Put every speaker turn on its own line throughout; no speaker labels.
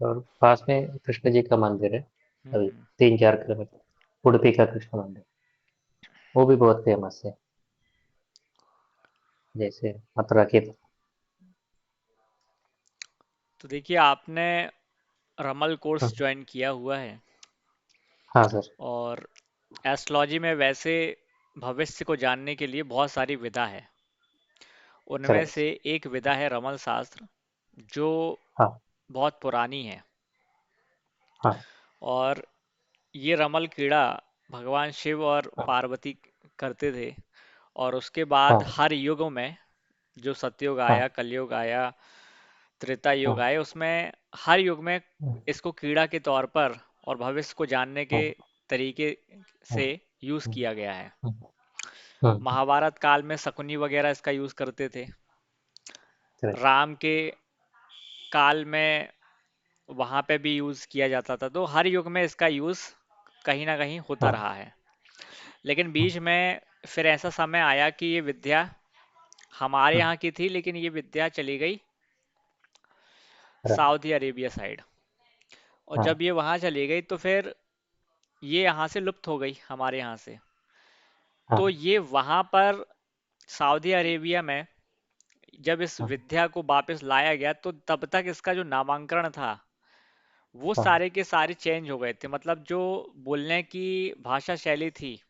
और पास में कृष्ण जी का मंदिर है, अभी
हम्म।
3-4 किलोमीटर, उडुपी का कृष्ण मंदिर, वो भी बहुत फेमस है, जैसे मथुरा की।
तो देखिए, आपने रमल कोर्स
हम्म,
ज्वाइन किया हुआ है,
हाँ सर।
और एस्ट्रोलॉजी में वैसे भविष्य को जानने के लिए बहुत सारी विधा है। उनमें
करेक्ट।
से एक विधा है रमल शास्त्र, जो
हाँ।
बहुत पुरानी है।
हाँ।
और ये रमल क्रीड़ा भगवान शिव और
हाँ।
पार्वती करते थे। और उसके बाद
हाँ।
हर युगों में, जो सतयुग
हाँ।
आया, कलयुग आया, त्रेता युग
हाँ।
आए, उसमें हर युग में
हाँ।
इसको कीड़ा के तौर पर और भविष्य को जानने के
हाँ।
तरीके
हाँ।
से यूज किया गया है।
हाँ। हाँ।
महाभारत काल में शकुनी वगैरह इसका यूज करते थे।
करेक्ट।
राम के काल में वहां पे भी यूज किया जाता था। तो हर युग में इसका यूज कहीं ना कहीं होता
हाँ।
रहा है। लेकिन
हाँ।
बीच में फिर ऐसा समय आया कि ये विद्या हमारे
हाँ।
यहाँ की थी, लेकिन ये विद्या चली गई
करेक्ट।
Saudi Arabia side. और
हाँ।
जब ये वहां चली गई तो फिर ये यहाँ से लुप्त हो गई हमारे यहाँ से। तो
हाँ।
ये वहां पर सऊदी अरेबिया में जब इस
हाँ।
विद्या को वापस लाया गया, तो तब तक इसका जो नामांकन था, वो
हाँ।
सारे के सारे चेंज हो गए थे। मतलब जो बोलने की भाषा शैली थी,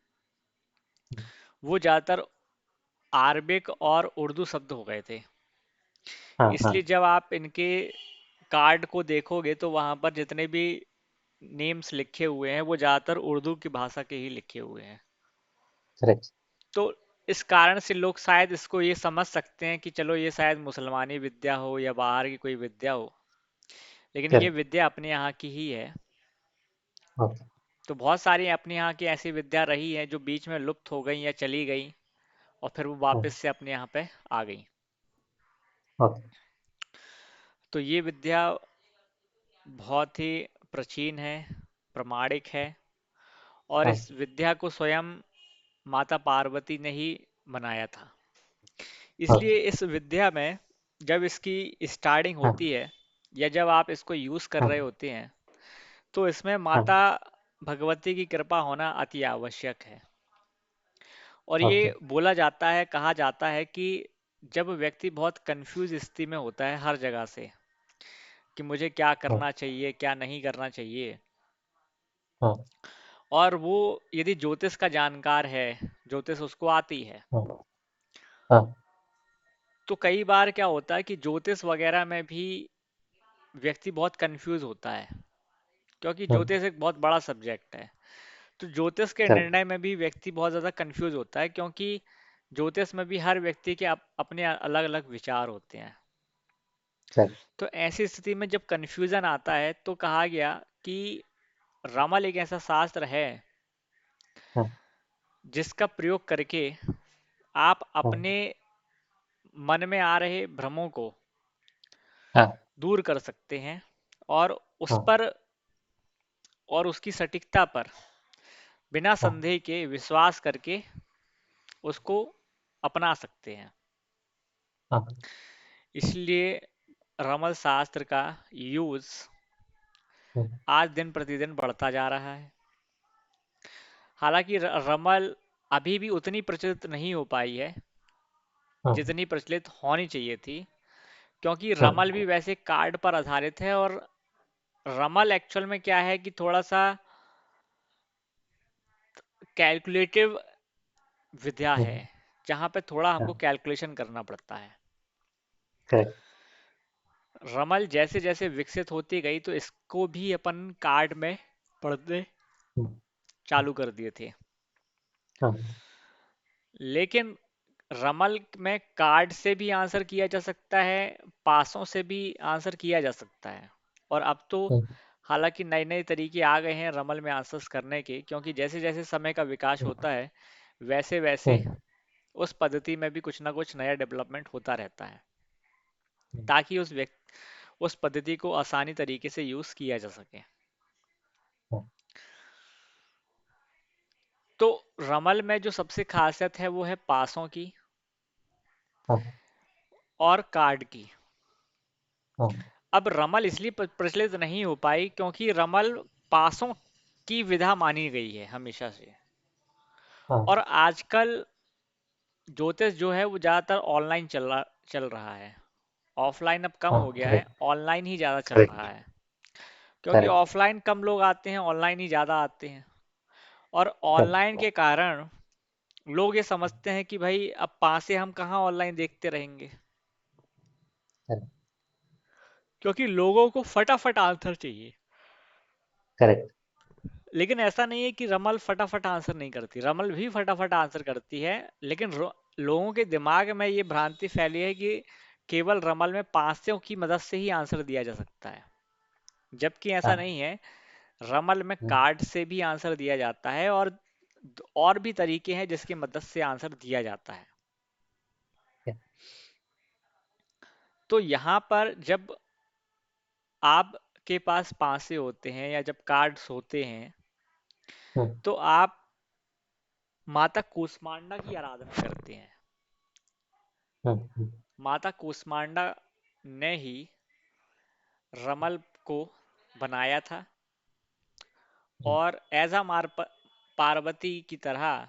वो ज़्यादातर अरबिक और उर्दू शब्द हो गए थे।
हाँ। हाँ।
इसलिए जब आप इनके कार्ड को देखोगे तो वहां पर जितने भी नेम्स लिखे हुए हैं, वो ज़्यादातर उर्दू की भाषा के ही लिखे हुए हैं।
करेक्ट।
तो इस कारण से लोग शायद इसको ये समझ सकते हैं कि चलो ये शायद मुसलमानी विद्या हो या बाहर की कोई विद्या हो, लेकिन ये
करेक्ट।
विद्या अपने यहाँ की ही है।
ओके।
तो बहुत सारी अपने यहाँ की ऐसी विद्या रही है जो बीच में लुप्त हो गई या चली गई, और फिर वो
हाँ।
वापस से अपने यहाँ पे आ गई।
ओके।
तो ये विद्या बहुत ही प्राचीन है, प्रमाणिक है। और
हाँ।
इस विद्या को स्वयं माता पार्वती ने ही बनाया था।
ओके।
इसलिए इस विद्या में जब इसकी स्टार्टिंग
हाँ।
होती है, या जब आप इसको यूज कर रहे
हाँ।
होते हैं, तो इसमें
हाँ।
माता भगवती की कृपा होना अति आवश्यक है। और
ओके।
ये बोला जाता है, कहा जाता है कि जब व्यक्ति बहुत कंफ्यूज स्थिति में होता है हर जगह से, कि मुझे क्या
हाँ।
करना चाहिए, क्या नहीं करना चाहिए,
हाँ।
और वो यदि ज्योतिष का जानकार है, ज्योतिष उसको आती है,
हाँ। हाँ।
तो कई बार क्या होता है कि ज्योतिष वगैरह में भी व्यक्ति बहुत कंफ्यूज होता है, क्योंकि
हाँ।
ज्योतिष एक बहुत बड़ा सब्जेक्ट है। तो ज्योतिष के
करेक्ट।
निर्णय में भी व्यक्ति बहुत ज़्यादा कंफ्यूज होता है, क्योंकि ज्योतिष में भी हर व्यक्ति के अपने अलग अलग विचार होते हैं।
करेक्ट।
तो ऐसी स्थिति में जब कंफ्यूजन आता है, तो कहा गया कि रमल एक ऐसा शास्त्र है
हाँ।
जिसका प्रयोग करके आप
हाँ।
अपने मन में आ रहे भ्रमों को
हाँ।
दूर कर सकते हैं, और उस
हाँ।
पर और उसकी सटीकता पर बिना
हाँ।
संदेह के विश्वास करके उसको अपना सकते हैं।
हाँ।
इसलिए रमल शास्त्र का यूज
हाँ।
आज दिन प्रतिदिन बढ़ता जा रहा है। हालांकि रमल अभी भी उतनी प्रचलित नहीं हो पाई है
हाँ।
जितनी प्रचलित होनी चाहिए थी, क्योंकि रमल भी
हाँ।
वैसे कार्ड पर आधारित है। और रमल एक्चुअल में क्या है कि थोड़ा सा कैलकुलेटिव विद्या
हाँ।
है, जहाँ पे थोड़ा हमको
हाँ।
कैलकुलेशन करना पड़ता है।
करेक्ट।
रमल जैसे जैसे विकसित होती गई, तो इसको भी अपन कार्ड में पढ़ने
हाँ।
चालू कर दिए थे।
हाँ।
लेकिन रमल में कार्ड से भी आंसर किया जा सकता है, पासों से भी आंसर किया जा सकता है। और अब तो
हाँ।
हालांकि नए नए तरीके आ गए हैं रमल में आंसर्स करने के, क्योंकि जैसे जैसे समय का विकास होता है, वैसे वैसे
हाँ।
उस पद्धति में भी कुछ ना कुछ नया डेवलपमेंट होता रहता है, ताकि उस पद्धति को आसानी तरीके से यूज किया जा सके।
हाँ।
तो रमल में जो सबसे खासियत है वो है पासों की
हाँ।
और कार्ड की।
हाँ।
अब रमल इसलिए प्रचलित नहीं हो पाई क्योंकि रमल पासों की विधा मानी गई है हमेशा से।
हाँ।
और आजकल ज्योतिष जो है वो ज़्यादातर ऑनलाइन चल रहा है। ऑफलाइन अब कम
हाँ।
हो गया है,
करेक्ट।
ऑनलाइन ही ज़्यादा चल रहा
करेक्ट।
है। क्योंकि
करेक्ट।
ऑफलाइन कम लोग आते हैं, ऑनलाइन ही ज़्यादा आते हैं। और ऑनलाइन
करेक्ट।
के कारण लोग ये समझते हैं कि भाई अब पासे हम कहाँ ऑनलाइन देखते रहेंगे।
करेक्ट।
क्योंकि लोगों को फटाफट आंसर चाहिए।
करेक्ट।
लेकिन ऐसा नहीं है कि रमल फटाफट आंसर नहीं करती, रमल भी फटाफट आंसर करती है। लेकिन लोगों के दिमाग में ये भ्रांति फैली है कि केवल रमल में पांचों की मदद से ही आंसर दिया जा सकता है, जबकि ऐसा
हाँ।
नहीं है। रमल में
हम्म।
कार्ड से भी आंसर दिया जाता है, और भी तरीके हैं जिसकी मदद से आंसर दिया जाता है।
Yeah.
तो यहाँ पर जब आपके पास पांसे होते हैं या जब कार्ड्स होते हैं,
हम्म।
तो आप माता कूष्मांडा की आराधना करते हैं।
हम्म।
माता कूष्मांडा ने ही रमल को बनाया था,
हम्म।
और एजा मार पार्वती की तरह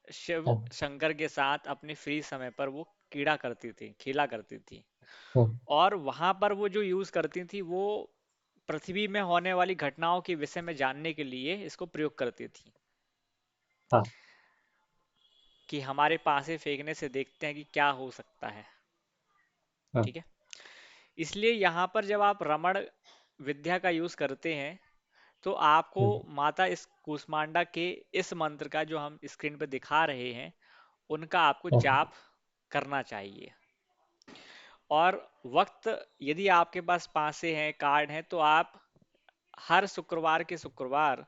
शिव
हाँ।
शंकर के साथ अपने फ्री समय पर वो कीड़ा करती थी, खेला करती थी।
हम्म।
और वहां पर वो जो यूज करती थी वो पृथ्वी में होने वाली घटनाओं के विषय में जानने के लिए इसको प्रयोग करती थी।
हाँ।
कि हमारे पासे फेंकने से देखते हैं कि क्या हो सकता है।
हम्म।
ठीक है। इसलिए यहाँ पर जब आप रमण विद्या का यूज करते हैं, तो आपको
हम्म।
माता इस कूष्मांडा के इस मंत्र का जो हम स्क्रीन पर दिखा रहे हैं, उनका आपको
हम्म।
जाप करना चाहिए। और वक्त, यदि आपके पास पासे हैं, कार्ड हैं, तो आप हर शुक्रवार के शुक्रवार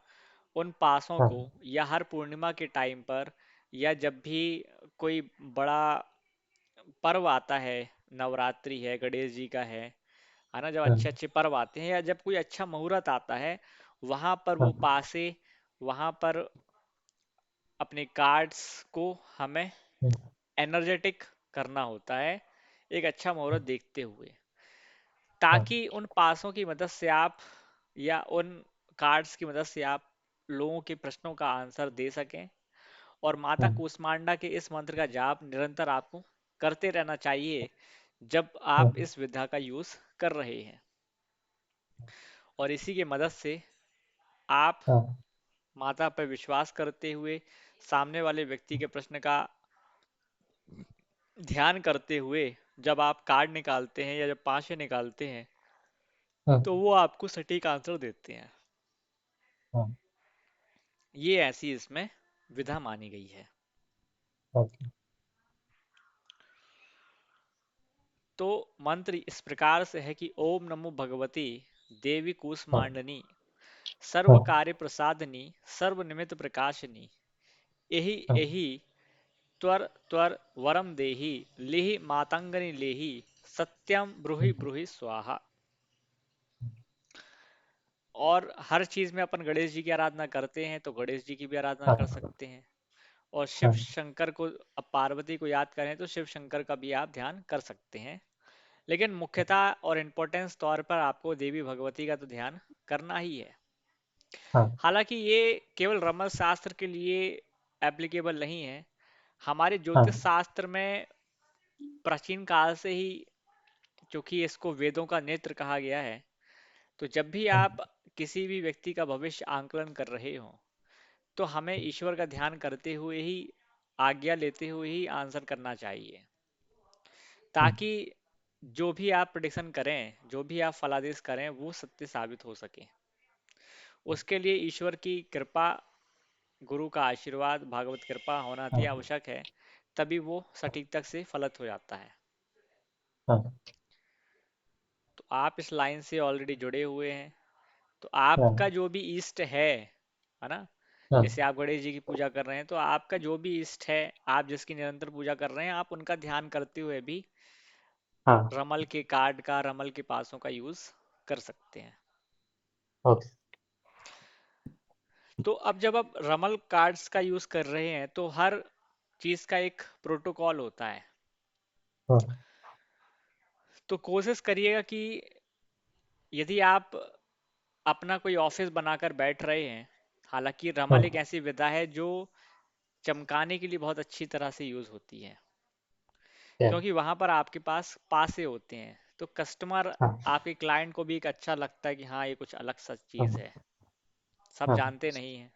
उन पासों को,
हाँ।
या हर पूर्णिमा के टाइम पर, या जब भी कोई बड़ा पर्व आता है, नवरात्रि है, गणेश जी का है ना, जब अच्छे
हम्म।
अच्छे पर्व आते हैं या जब कोई अच्छा मुहूर्त आता है, वहां पर वो
हाँ।
पासे, वहां पर अपने कार्ड्स को हमें
हम्म।
एनर्जेटिक करना होता है, एक अच्छा मुहूर्त
हाँ।
देखते हुए,
हाँ।
ताकि उन पासों की मदद से आप, या उन कार्ड्स की मदद से आप लोगों के प्रश्नों का आंसर दे सकें। और माता
हम्म।
कूष्मांडा के इस मंत्र का जाप निरंतर आपको करते रहना चाहिए जब आप
हम्म।
इस विधा का यूज कर रहे हैं। और इसी की मदद से आप
हाँ।
माता पर विश्वास करते हुए, सामने वाले व्यक्ति के प्रश्न का ध्यान करते हुए, जब आप कार्ड निकालते हैं या जब पाशे निकालते हैं,
हम्म।
तो वो आपको सटीक आंसर देते हैं।
हाँ।
ये ऐसी इसमें विधा मानी गई है।
ओके।
तो मंत्र इस प्रकार से है कि ओम नमो भगवती देवी
हाँ।
कूष्मांडनी सर्व
हाँ।
कार्य प्रसादनी सर्व निमित्त प्रकाशनी यही
हाँ।
यही त्वर त्वर वरम देहि लिहि मातंगनि लेहि सत्यम ब्रूहि
हम्म।
ब्रूहि स्वाहा। और हर चीज में अपन गणेश जी की आराधना करते हैं, तो गणेश जी की भी आराधना कर
हाँ।
सकते हैं। और शिव
हाँ।
शंकर को, अब पार्वती को याद करें तो शिव शंकर का भी आप ध्यान कर सकते हैं। लेकिन मुख्यतः और इम्पोर्टेंस तौर पर आपको देवी भगवती का तो ध्यान करना ही है।
हाँ।
हालांकि ये केवल रमल शास्त्र के लिए एप्लीकेबल नहीं है। हमारे ज्योतिष
हाँ।
शास्त्र में प्राचीन काल से ही, क्योंकि इसको वेदों का नेत्र कहा गया है, तो जब भी
हाँ।
आप किसी भी व्यक्ति का भविष्य आंकलन कर रहे हो, तो हमें ईश्वर का ध्यान करते हुए ही, आज्ञा लेते हुए ही आंसर करना चाहिए,
हम्म।
ताकि जो भी आप प्रिडिक्शन करें, जो भी आप फलादेश करें, वो सत्य साबित हो सके। उसके लिए ईश्वर की कृपा, गुरु का आशीर्वाद, भागवत कृपा होना अति
हाँ।
आवश्यक है। तभी वो सटीकता से फलित हो जाता है।
हाँ।
तो आप इस लाइन से ऑलरेडी जुड़े हुए हैं। तो
हाँ।
आपका जो भी इष्ट है ना,
हाँ।
जैसे आप गणेश जी की पूजा कर रहे हैं, तो आपका जो भी इष्ट है, आप जिसकी निरंतर पूजा कर रहे हैं, आप उनका ध्यान करते हुए भी
हाँ।
रमल के कार्ड का, रमल के पासों का यूज कर सकते हैं।
ओके।
तो अब जब आप रमल कार्ड्स का यूज कर रहे हैं, तो हर चीज का एक प्रोटोकॉल होता है।
हाँ।
तो कोशिश करिएगा कि यदि आप अपना कोई ऑफिस बनाकर बैठ रहे हैं, हालांकि रमल एक
हाँ,
ऐसी विधा है जो चमकाने के लिए बहुत अच्छी तरह से यूज होती है,
क्या?
क्योंकि वहां पर आपके पास पासे होते हैं, तो कस्टमर,
हाँ,
आपके क्लाइंट को भी एक अच्छा लगता है कि हाँ ये कुछ अलग सा चीज
हाँ,
है। सब
हाँ,
जानते नहीं हैं,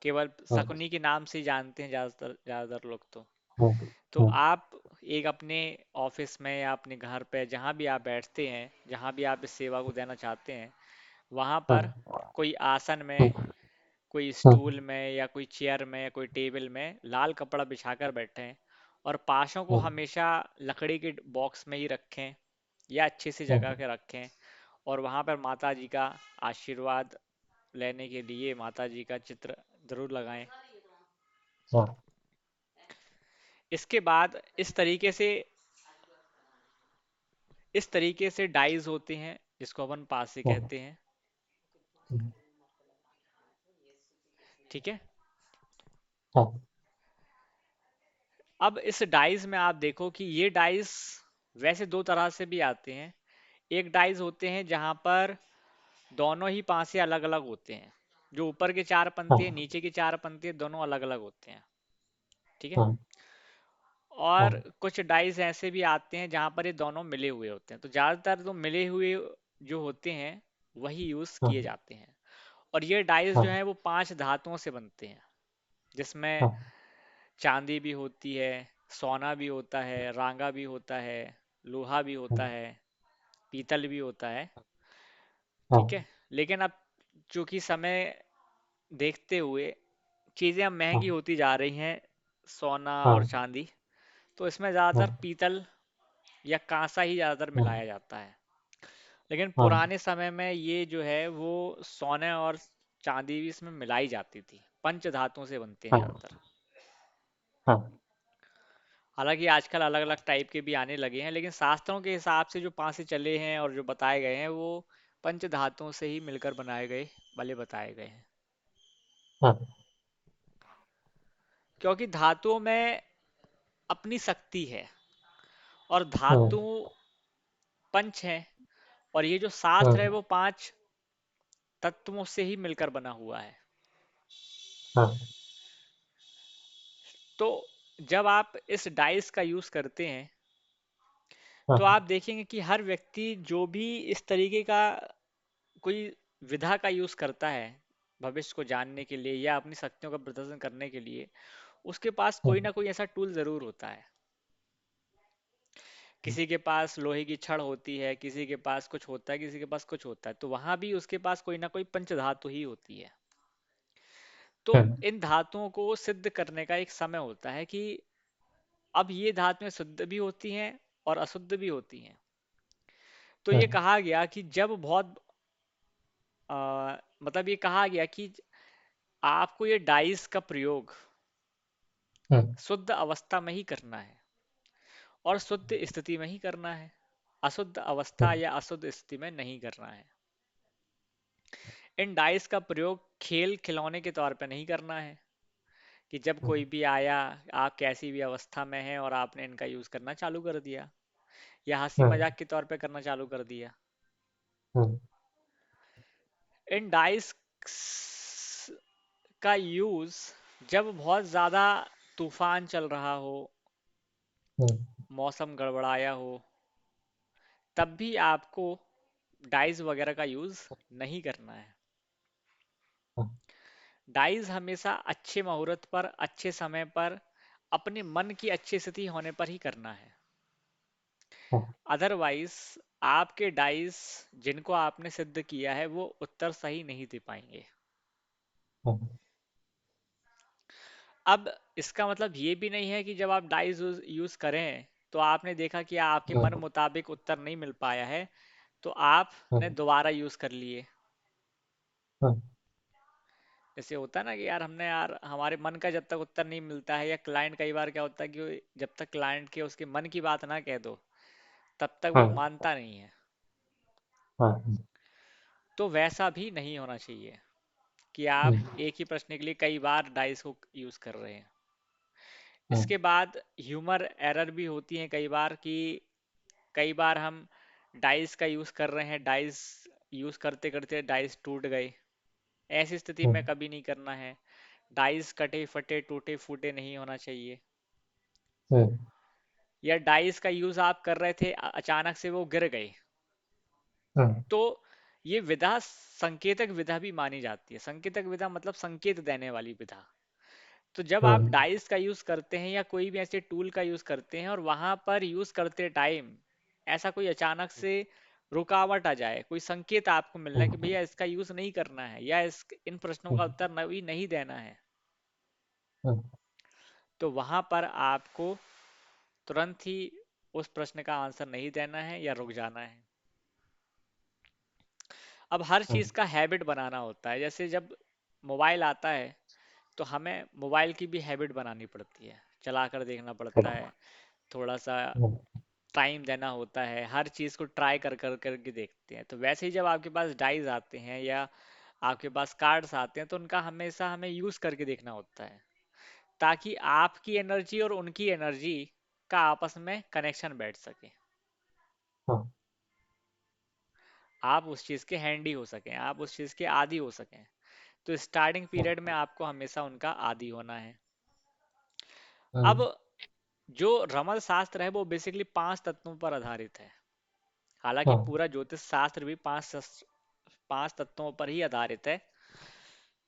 केवल
हाँ,
शकुनी के नाम से ही जानते हैं ज्यादातर ज्यादातर लोग।
हाँ,
तो
हाँ,
आप एक अपने ऑफिस में या अपने घर पे जहाँ भी आप बैठते हैं, जहाँ भी आप इस सेवा को देना चाहते हैं, वहाँ
हाँ,
पर कोई आसन में,
हाँ,
कोई
हाँ,
स्टूल में या कोई चेयर में या कोई टेबल में लाल कपड़ा बिछाकर बैठें, और पाशों को
हाँ,
हमेशा लकड़ी के बॉक्स में ही रखें या अच्छी सी
हाँ,
जगह के रखें, और वहाँ पर माता जी का आशीर्वाद लेने के लिए माता जी का चित्र जरूर लगाएं।
हाँ,
इसके बाद इस तरीके से डाइज होते हैं, जिसको अपन पासे
हाँ,
कहते हैं। ठीक है।
हाँ,
अब इस डाइस में आप देखो कि ये डाइस वैसे दो तरह से भी आते हैं। एक डाइस होते हैं जहां पर दोनों ही पासे अलग अलग होते हैं, जो ऊपर के चार पंक्ति है,
हाँ,
नीचे की चार पंक्ति है, दोनों अलग अलग होते हैं। ठीक है।
हाँ,
और
हाँ,
कुछ डाइस ऐसे भी आते हैं जहां पर ये दोनों मिले हुए होते हैं, तो ज्यादातर तो मिले हुए जो होते हैं वही यूज किए
हाँ,
जाते हैं। और ये डाइस जो
हाँ,
है वो 5 धातुओं से बनते हैं, जिसमें
हाँ,
चांदी भी होती है, सोना भी होता है, रांगा भी होता है, लोहा भी होता
हाँ,
है, पीतल भी होता है। ठीक
हाँ,
है। लेकिन अब चूंकि समय देखते हुए चीजें अब महंगी होती जा रही हैं, सोना और
हाँ,
चांदी, तो इसमें ज्यादातर
हाँ,
पीतल या कांसा ही ज्यादातर
हाँ,
मिलाया जाता है। लेकिन
हाँ,
पुराने समय में ये जो है वो सोने और चांदी भी इसमें मिलाई जाती थी, पंच धातुओं से बनते हैं
हाँ,
ज्यादातर।
हाँ,
हालांकि आजकल अलग अलग टाइप के भी आने लगे हैं, लेकिन शास्त्रों के हिसाब से जो पांसे चले हैं और जो बताए गए हैं वो पंच धातुओं से ही मिलकर बनाए गए वाले बताए गए हैं।
हाँ,
क्योंकि धातुओं में अपनी शक्ति है, और
हाँ,
धातु पंच है, और ये जो शास्त्र है
हाँ,
वो 5 तत्वों से ही मिलकर बना हुआ है।
हाँ,
तो जब आप इस डाइस का यूज करते हैं, तो
हाँ,
आप देखेंगे कि हर व्यक्ति जो भी इस तरीके का कोई विधा का यूज करता है भविष्य को जानने के लिए या अपनी शक्तियों का प्रदर्शन करने के लिए, उसके पास कोई ना कोई ऐसा टूल जरूर होता है। किसी के पास लोहे की छड़ होती है, किसी के पास कुछ होता है, किसी के पास कुछ होता है, तो वहां भी उसके पास कोई ना कोई पंच धातु ही होती है। तो
हाँ,
इन धातुओं को सिद्ध करने का एक समय होता है कि अब ये धातुएं शुद्ध भी होती हैं और अशुद्ध भी होती हैं। तो ये
हाँ,
कहा गया कि जब बहुत मतलब ये कहा गया कि आपको ये डाइस का प्रयोग
हाँ,
शुद्ध अवस्था में ही करना है और शुद्ध स्थिति में ही करना है, अशुद्ध अवस्था
हाँ,
या अशुद्ध स्थिति में नहीं करना है। इन डाइस का प्रयोग खेल खिलौने के तौर पे नहीं करना है, कि जब कोई भी आया, आप कैसी भी अवस्था में हैं और आपने इनका यूज करना चालू कर दिया, या हंसी
हाँ,
मजाक के तौर पे करना चालू कर दिया।
हाँ,
इन डाइस का यूज जब बहुत ज्यादा तूफान चल रहा हो,
हाँ,
मौसम गड़बड़ाया हो, तब भी आपको डाइस वगैरह का यूज नहीं करना है।
हाँ,
डाइस हमेशा अच्छे मुहूर्त पर, अच्छे समय पर, अपने मन की अच्छी स्थिति होने पर ही करना है।
हाँ,
अदरवाइज आपके डाइस जिनको आपने सिद्ध किया है वो उत्तर सही नहीं दे पाएंगे।
हाँ,
अब इसका मतलब ये भी नहीं है कि जब आप डाइस यूज करें तो आपने देखा कि आपके मन
हाँ,
मुताबिक उत्तर नहीं मिल पाया है, तो
हाँ,
आपने दोबारा यूज कर लिए।
हाँ,
जैसे होता है ना कि यार हमने, यार हमारे मन का जब तक उत्तर नहीं मिलता है, या क्लाइंट कई बार क्या होता है कि जब तक क्लाइंट के उसके मन की बात ना कह दो तब तक वो
हाँ,
मानता नहीं है।
हाँ,
तो वैसा भी नहीं होना चाहिए कि आप एक ही प्रश्न के लिए कई बार डाइस को यूज कर रहे हैं। इसके बाद ह्यूमर एरर भी होती है कई बार, कि कई बार हम डाइस का यूज कर रहे हैं, डाइस यूज करते करते डाइस टूट गए, ऐसी स्थिति में
हम्म,
कभी नहीं करना है। डाइस कटे फटे टूटे फूटे नहीं होना चाहिए।
हम्म,
या डाइस का यूज आप कर रहे थे, अचानक से वो गिर गए,
हम्म,
तो ये विधा संकेतक विधा भी मानी जाती है। संकेतक विधा मतलब संकेत देने वाली विधा। तो जब आप
हम्म,
डाइस का यूज करते हैं या कोई भी ऐसे टूल का यूज करते हैं और वहां पर यूज करते टाइम ऐसा कोई अचानक से रुकावट आ जाए, कोई संकेत आपको मिल रहा है कि
हम्म,
भैया इसका यूज नहीं करना है या इन प्रश्नों का
हम्म,
उत्तर नहीं नहीं देना है,
हम्म,
तो वहां पर आपको तुरंत ही उस प्रश्न का आंसर नहीं देना है या रुक जाना है। अब हर चीज
हम्म,
का हैबिट बनाना होता है। जैसे जब मोबाइल आता है तो हमें मोबाइल की भी हैबिट बनानी पड़ती है, चला कर देखना पड़ता
हम्म,
है, थोड़ा सा
हम्म,
टाइम देना होता है, हर चीज को ट्राई कर कर करके देखते हैं। तो वैसे ही जब आपके पास डाइज आते हैं या आपके पास कार्ड्स आते हैं तो उनका हमेशा हमें यूज करके देखना होता है, ताकि आपकी एनर्जी और उनकी एनर्जी का आपस में कनेक्शन बैठ सके,
हाँ,
आप उस चीज के हैंडी हो सकें, आप उस चीज के आदी हो सकें। तो स्टार्टिंग
हाँ,
पीरियड में आपको हमेशा उनका आदी होना है। अब
हम्म,
जो रमल शास्त्र है वो बेसिकली 5 तत्वों पर आधारित है। हालांकि
हाँ,
पूरा ज्योतिष शास्त्र भी 5 तत्वों पर ही आधारित है,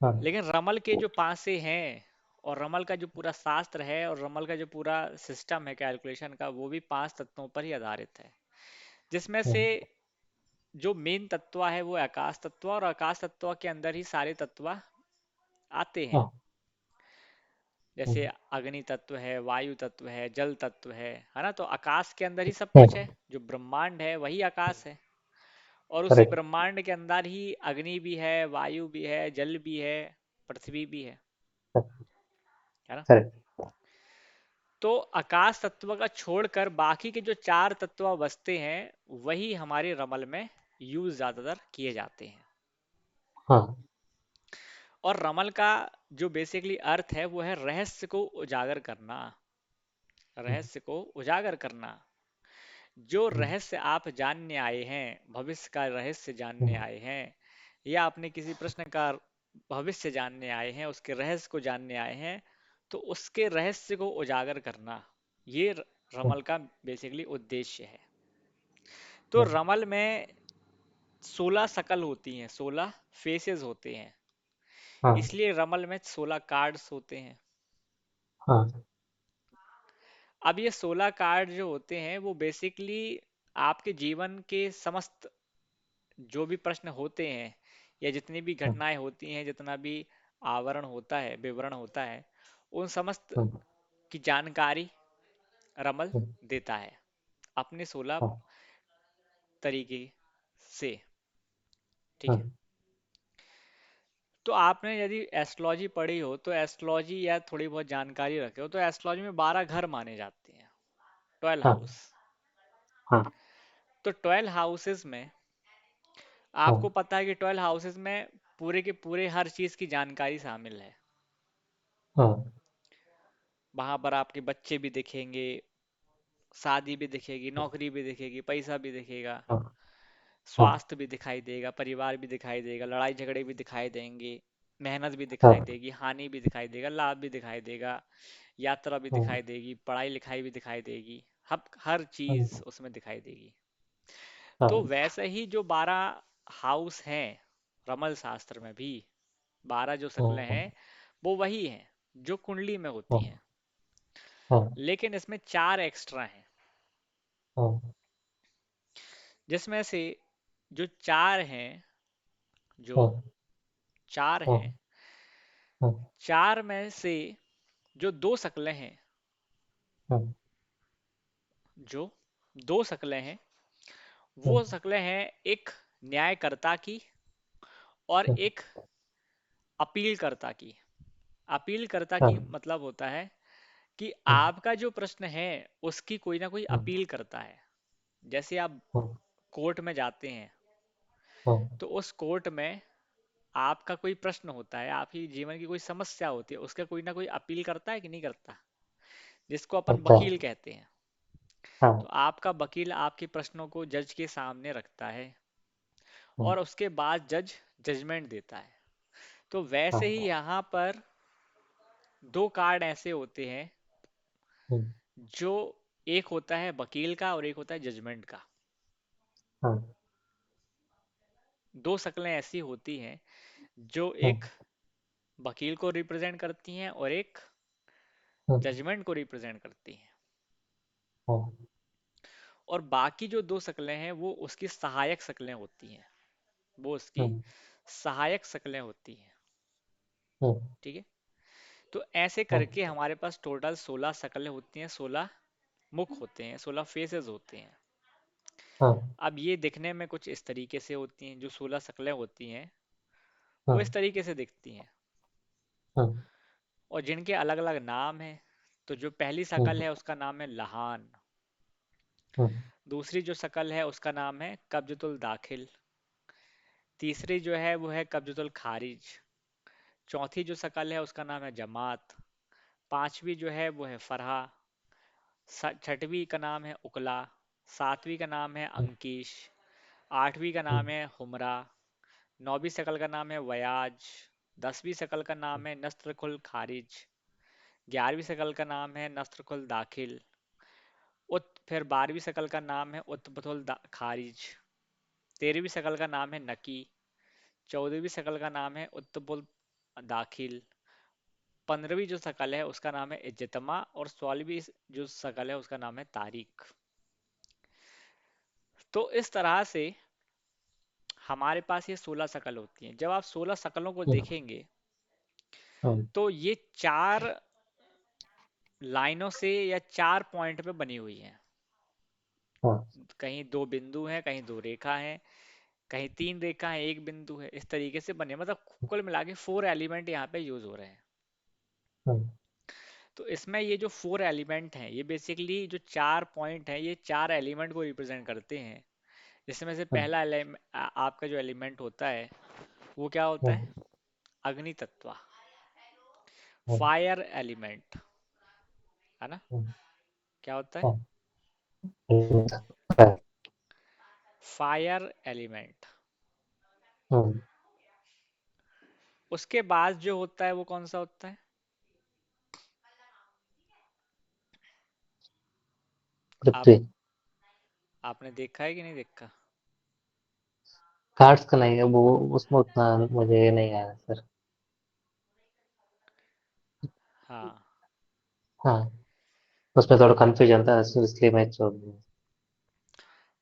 हाँ,
लेकिन रमल के जो 5 से हैं और रमल का जो पूरा शास्त्र है और रमल का जो पूरा सिस्टम है कैलकुलेशन का, वो भी 5 तत्वों पर ही आधारित है। जिसमें से
हम्म,
जो मेन तत्व है वो आकाश तत्व, और आकाश तत्व के अंदर ही सारे तत्व आते हैं।
हाँ,
जैसे
हम्म,
अग्नि तत्व है, वायु तत्व है, जल तत्व है ना। तो आकाश के अंदर ही सब कुछ है,
हम्म,
जो ब्रह्मांड है वही आकाश है। और उसी
करेक्ट,
ब्रह्मांड के अंदर ही अग्नि भी है, वायु भी है, जल भी है, पृथ्वी भी है ना।
करेक्ट,
तो आकाश तत्व का छोड़कर बाकी के जो 4 तत्व बचते हैं वही हमारे रमल में यूज ज्यादातर किए जाते हैं।
हाँ,
और रमल का जो बेसिकली अर्थ है वो है रहस्य को उजागर करना।
हम्म,
रहस्य को उजागर करना। जो
हम्म,
रहस्य आप जानने आए हैं, भविष्य का रहस्य जानने
हम्म,
आए हैं, या आपने किसी प्रश्न का भविष्य जानने आए हैं, उसके रहस्य को जानने आए हैं, तो उसके रहस्य को उजागर करना, ये
हम्म,
रमल का बेसिकली उद्देश्य है। तो
हम्म,
रमल में 16 शकल होती हैं, 16 फेसेस होते हैं।
हाँ,
इसलिए रमल में 16 कार्ड्स होते हैं।
हाँ,
अब ये 16 कार्ड जो होते हैं वो बेसिकली आपके जीवन के समस्त जो भी प्रश्न होते हैं या जितनी भी
हम्म,
घटनाएं होती हैं, जितना भी आवरण होता है, विवरण होता है, उन समस्त
हम्म,
की जानकारी रमल
हम्म,
देता है अपने 16
हाँ,
तरीके से। ठीक है।
हम्म,
तो आपने यदि एस्ट्रोलॉजी पढ़ी हो तो एस्ट्रोलॉजी या थोड़ी बहुत जानकारी रखे हो तो एस्ट्रोलॉजी में 12 घर माने जाते हैं, 12 हाउस।
हाँ, हाँ,
तो 12 हाउसेस में आपको
हाँ,
पता है कि 12 हाउसेस में पूरे के पूरे हर चीज की जानकारी शामिल है।
हाँ,
वहां पर आपके बच्चे भी दिखेंगे, शादी भी दिखेगी, नौकरी भी दिखेगी, पैसा भी दिखेगा,
हाँ, हाँ,
स्वास्थ्य भी दिखाई देगा, परिवार भी दिखाई देगा, लड़ाई झगड़े भी दिखाई देंगे, मेहनत भी दिखाई
हाँ,
देगी, हानि भी दिखाई देगा, लाभ भी दिखाई देगा, यात्रा भी
हाँ,
दिखाई देगी, पढ़ाई लिखाई भी दिखाई देगी, हर चीज
हाँ,
उसमें दिखाई देगी। तो
हाँ,
वैसे ही जो 12 हाउस हैं रमल शास्त्र में भी 12 जो शक्लें
हाँ,
हैं वो वही हैं जो कुंडली में होती
हाँ,
हैं,
हाँ,
लेकिन इसमें 4 एक्स्ट्रा हैं।
हाँ,
जिसमें से जो 4 हैं, जो
हाँ,
4 हैं,
हाँ, हाँ,
4 में से जो 2 शक्लें हैं,
हाँ,
जो 2 शक्लें हैं वो
हाँ,
शक्लें हैं एक न्यायकर्ता की और
हाँ,
एक अपीलकर्ता की। अपीलकर्ता की
हाँ,
मतलब होता है कि
हाँ,
आपका जो प्रश्न है उसकी कोई ना कोई
हाँ,
अपील करता है। जैसे आप
हाँ,
कोर्ट में जाते हैं
हाँ,
तो उस कोर्ट में आपका कोई प्रश्न होता है, आपकी जीवन की कोई समस्या होती है, उसका कोई ना कोई अपील करता है कि नहीं करता, जिसको अपन
अच्छा,
वकील कहते हैं। तो
हाँ,
आपका वकील आपके प्रश्नों को जज के सामने रखता है
हम्म,
और उसके बाद जज जजमेंट देता है। तो वैसे ही
हाँ,
यहाँ पर दो कार्ड ऐसे होते हैं
हम्म,
जो, एक होता है वकील का और एक होता है जजमेंट का।
हाँ,
दो शक्लें ऐसी होती हैं जो
हम्म,
एक वकील को रिप्रेजेंट करती हैं और एक
हम्म,
जजमेंट को रिप्रेजेंट करती हैं।
हाँ,
और बाकी जो दो शक्लें हैं वो उसकी सहायक शक्लें होती हैं, वो उसकी
हम्म,
सहायक शक्लें होती हैं।
हम्म,
ठीक है। तो ऐसे
हाँ,
करके हमारे पास टोटल 16 शक्लें होती हैं, 16 मुख होते हैं, 16 फेसेस होते हैं।
हाँ,
अब ये दिखने में कुछ इस तरीके से होती हैं, जो 16 शक्लें होती हैं वो इस
हाँ,
तरीके से दिखती हैं।
हाँ,
और जिनके अलग अलग नाम हैं। तो जो पहली शक्ल
हम्म,
है उसका नाम है लहान।
हम्म,
दूसरी जो शक्ल है उसका नाम है कब्जतुल दाखिल। तीसरी जो है वो है कब्जतुल खारिज। चौथी जो शक्ल है उसका नाम है जमात। पांचवी जो है वो है फरहा। छठवीं का नाम है उकला। सातवीं का नाम है अंकीश। आठवीं का नाम
हम्म,
है हुमरा। नौवीं शक्ल का नाम है वयाज। 10वीं शक्ल का नाम है नस्त्रकुल खारिज। 11वीं शक्ल का नाम है नस्त्रकुल दाखिल। फिर 12वीं शक्ल का नाम है उत्तबतुल खारिज। 13वीं शक्ल का नाम है नकी। 14वीं शक्ल का नाम है उत्तबुल दाखिल। 15वीं जो शक्ल है उसका नाम है इज्जतमा। और 16वीं जो शक्ल है उसका नाम है तारीख। तो इस तरह से हमारे पास ये 16 शक्ल होती हैं। जब आप 16 शक्लों को
हम्म,
देखेंगे
हाँ,
तो ये चार लाइनों से या चार पॉइंट पे बनी हुई हैं।
हाँ,
कहीं दो बिंदु हैं, कहीं दो रेखा हैं, कहीं तीन रेखा है, एक बिंदु है, इस तरीके से बने, मतलब कुल मिला के 4 एलिमेंट यहाँ पे यूज हो रहे हैं।
हाँ,
तो इसमें ये जो 4 एलिमेंट हैं ये बेसिकली जो चार पॉइंट हैं ये चार एलिमेंट को रिप्रेजेंट करते हैं। जिसमें से
हाँ,
पहला आपका जो एलिमेंट होता है वो क्या होता है?
हाँ,
अग्नि तत्व।
हाँ,
फायर एलिमेंट, है ना?
हाँ,
क्या होता है?
हाँ, हाँ,
फायर एलिमेंट।
हाँ,
उसके बाद जो होता है वो कौन सा होता है? आप
पृथ्वी।
आपने देखा है कि नहीं देखा?
कार्ड्स का नहीं है वो, उसमें उतना मुझे नहीं आया सर।
हाँ।
हाँ, उसमें थोड़ा कंफ्यूजन था इसलिए मैं छोड़ दिया।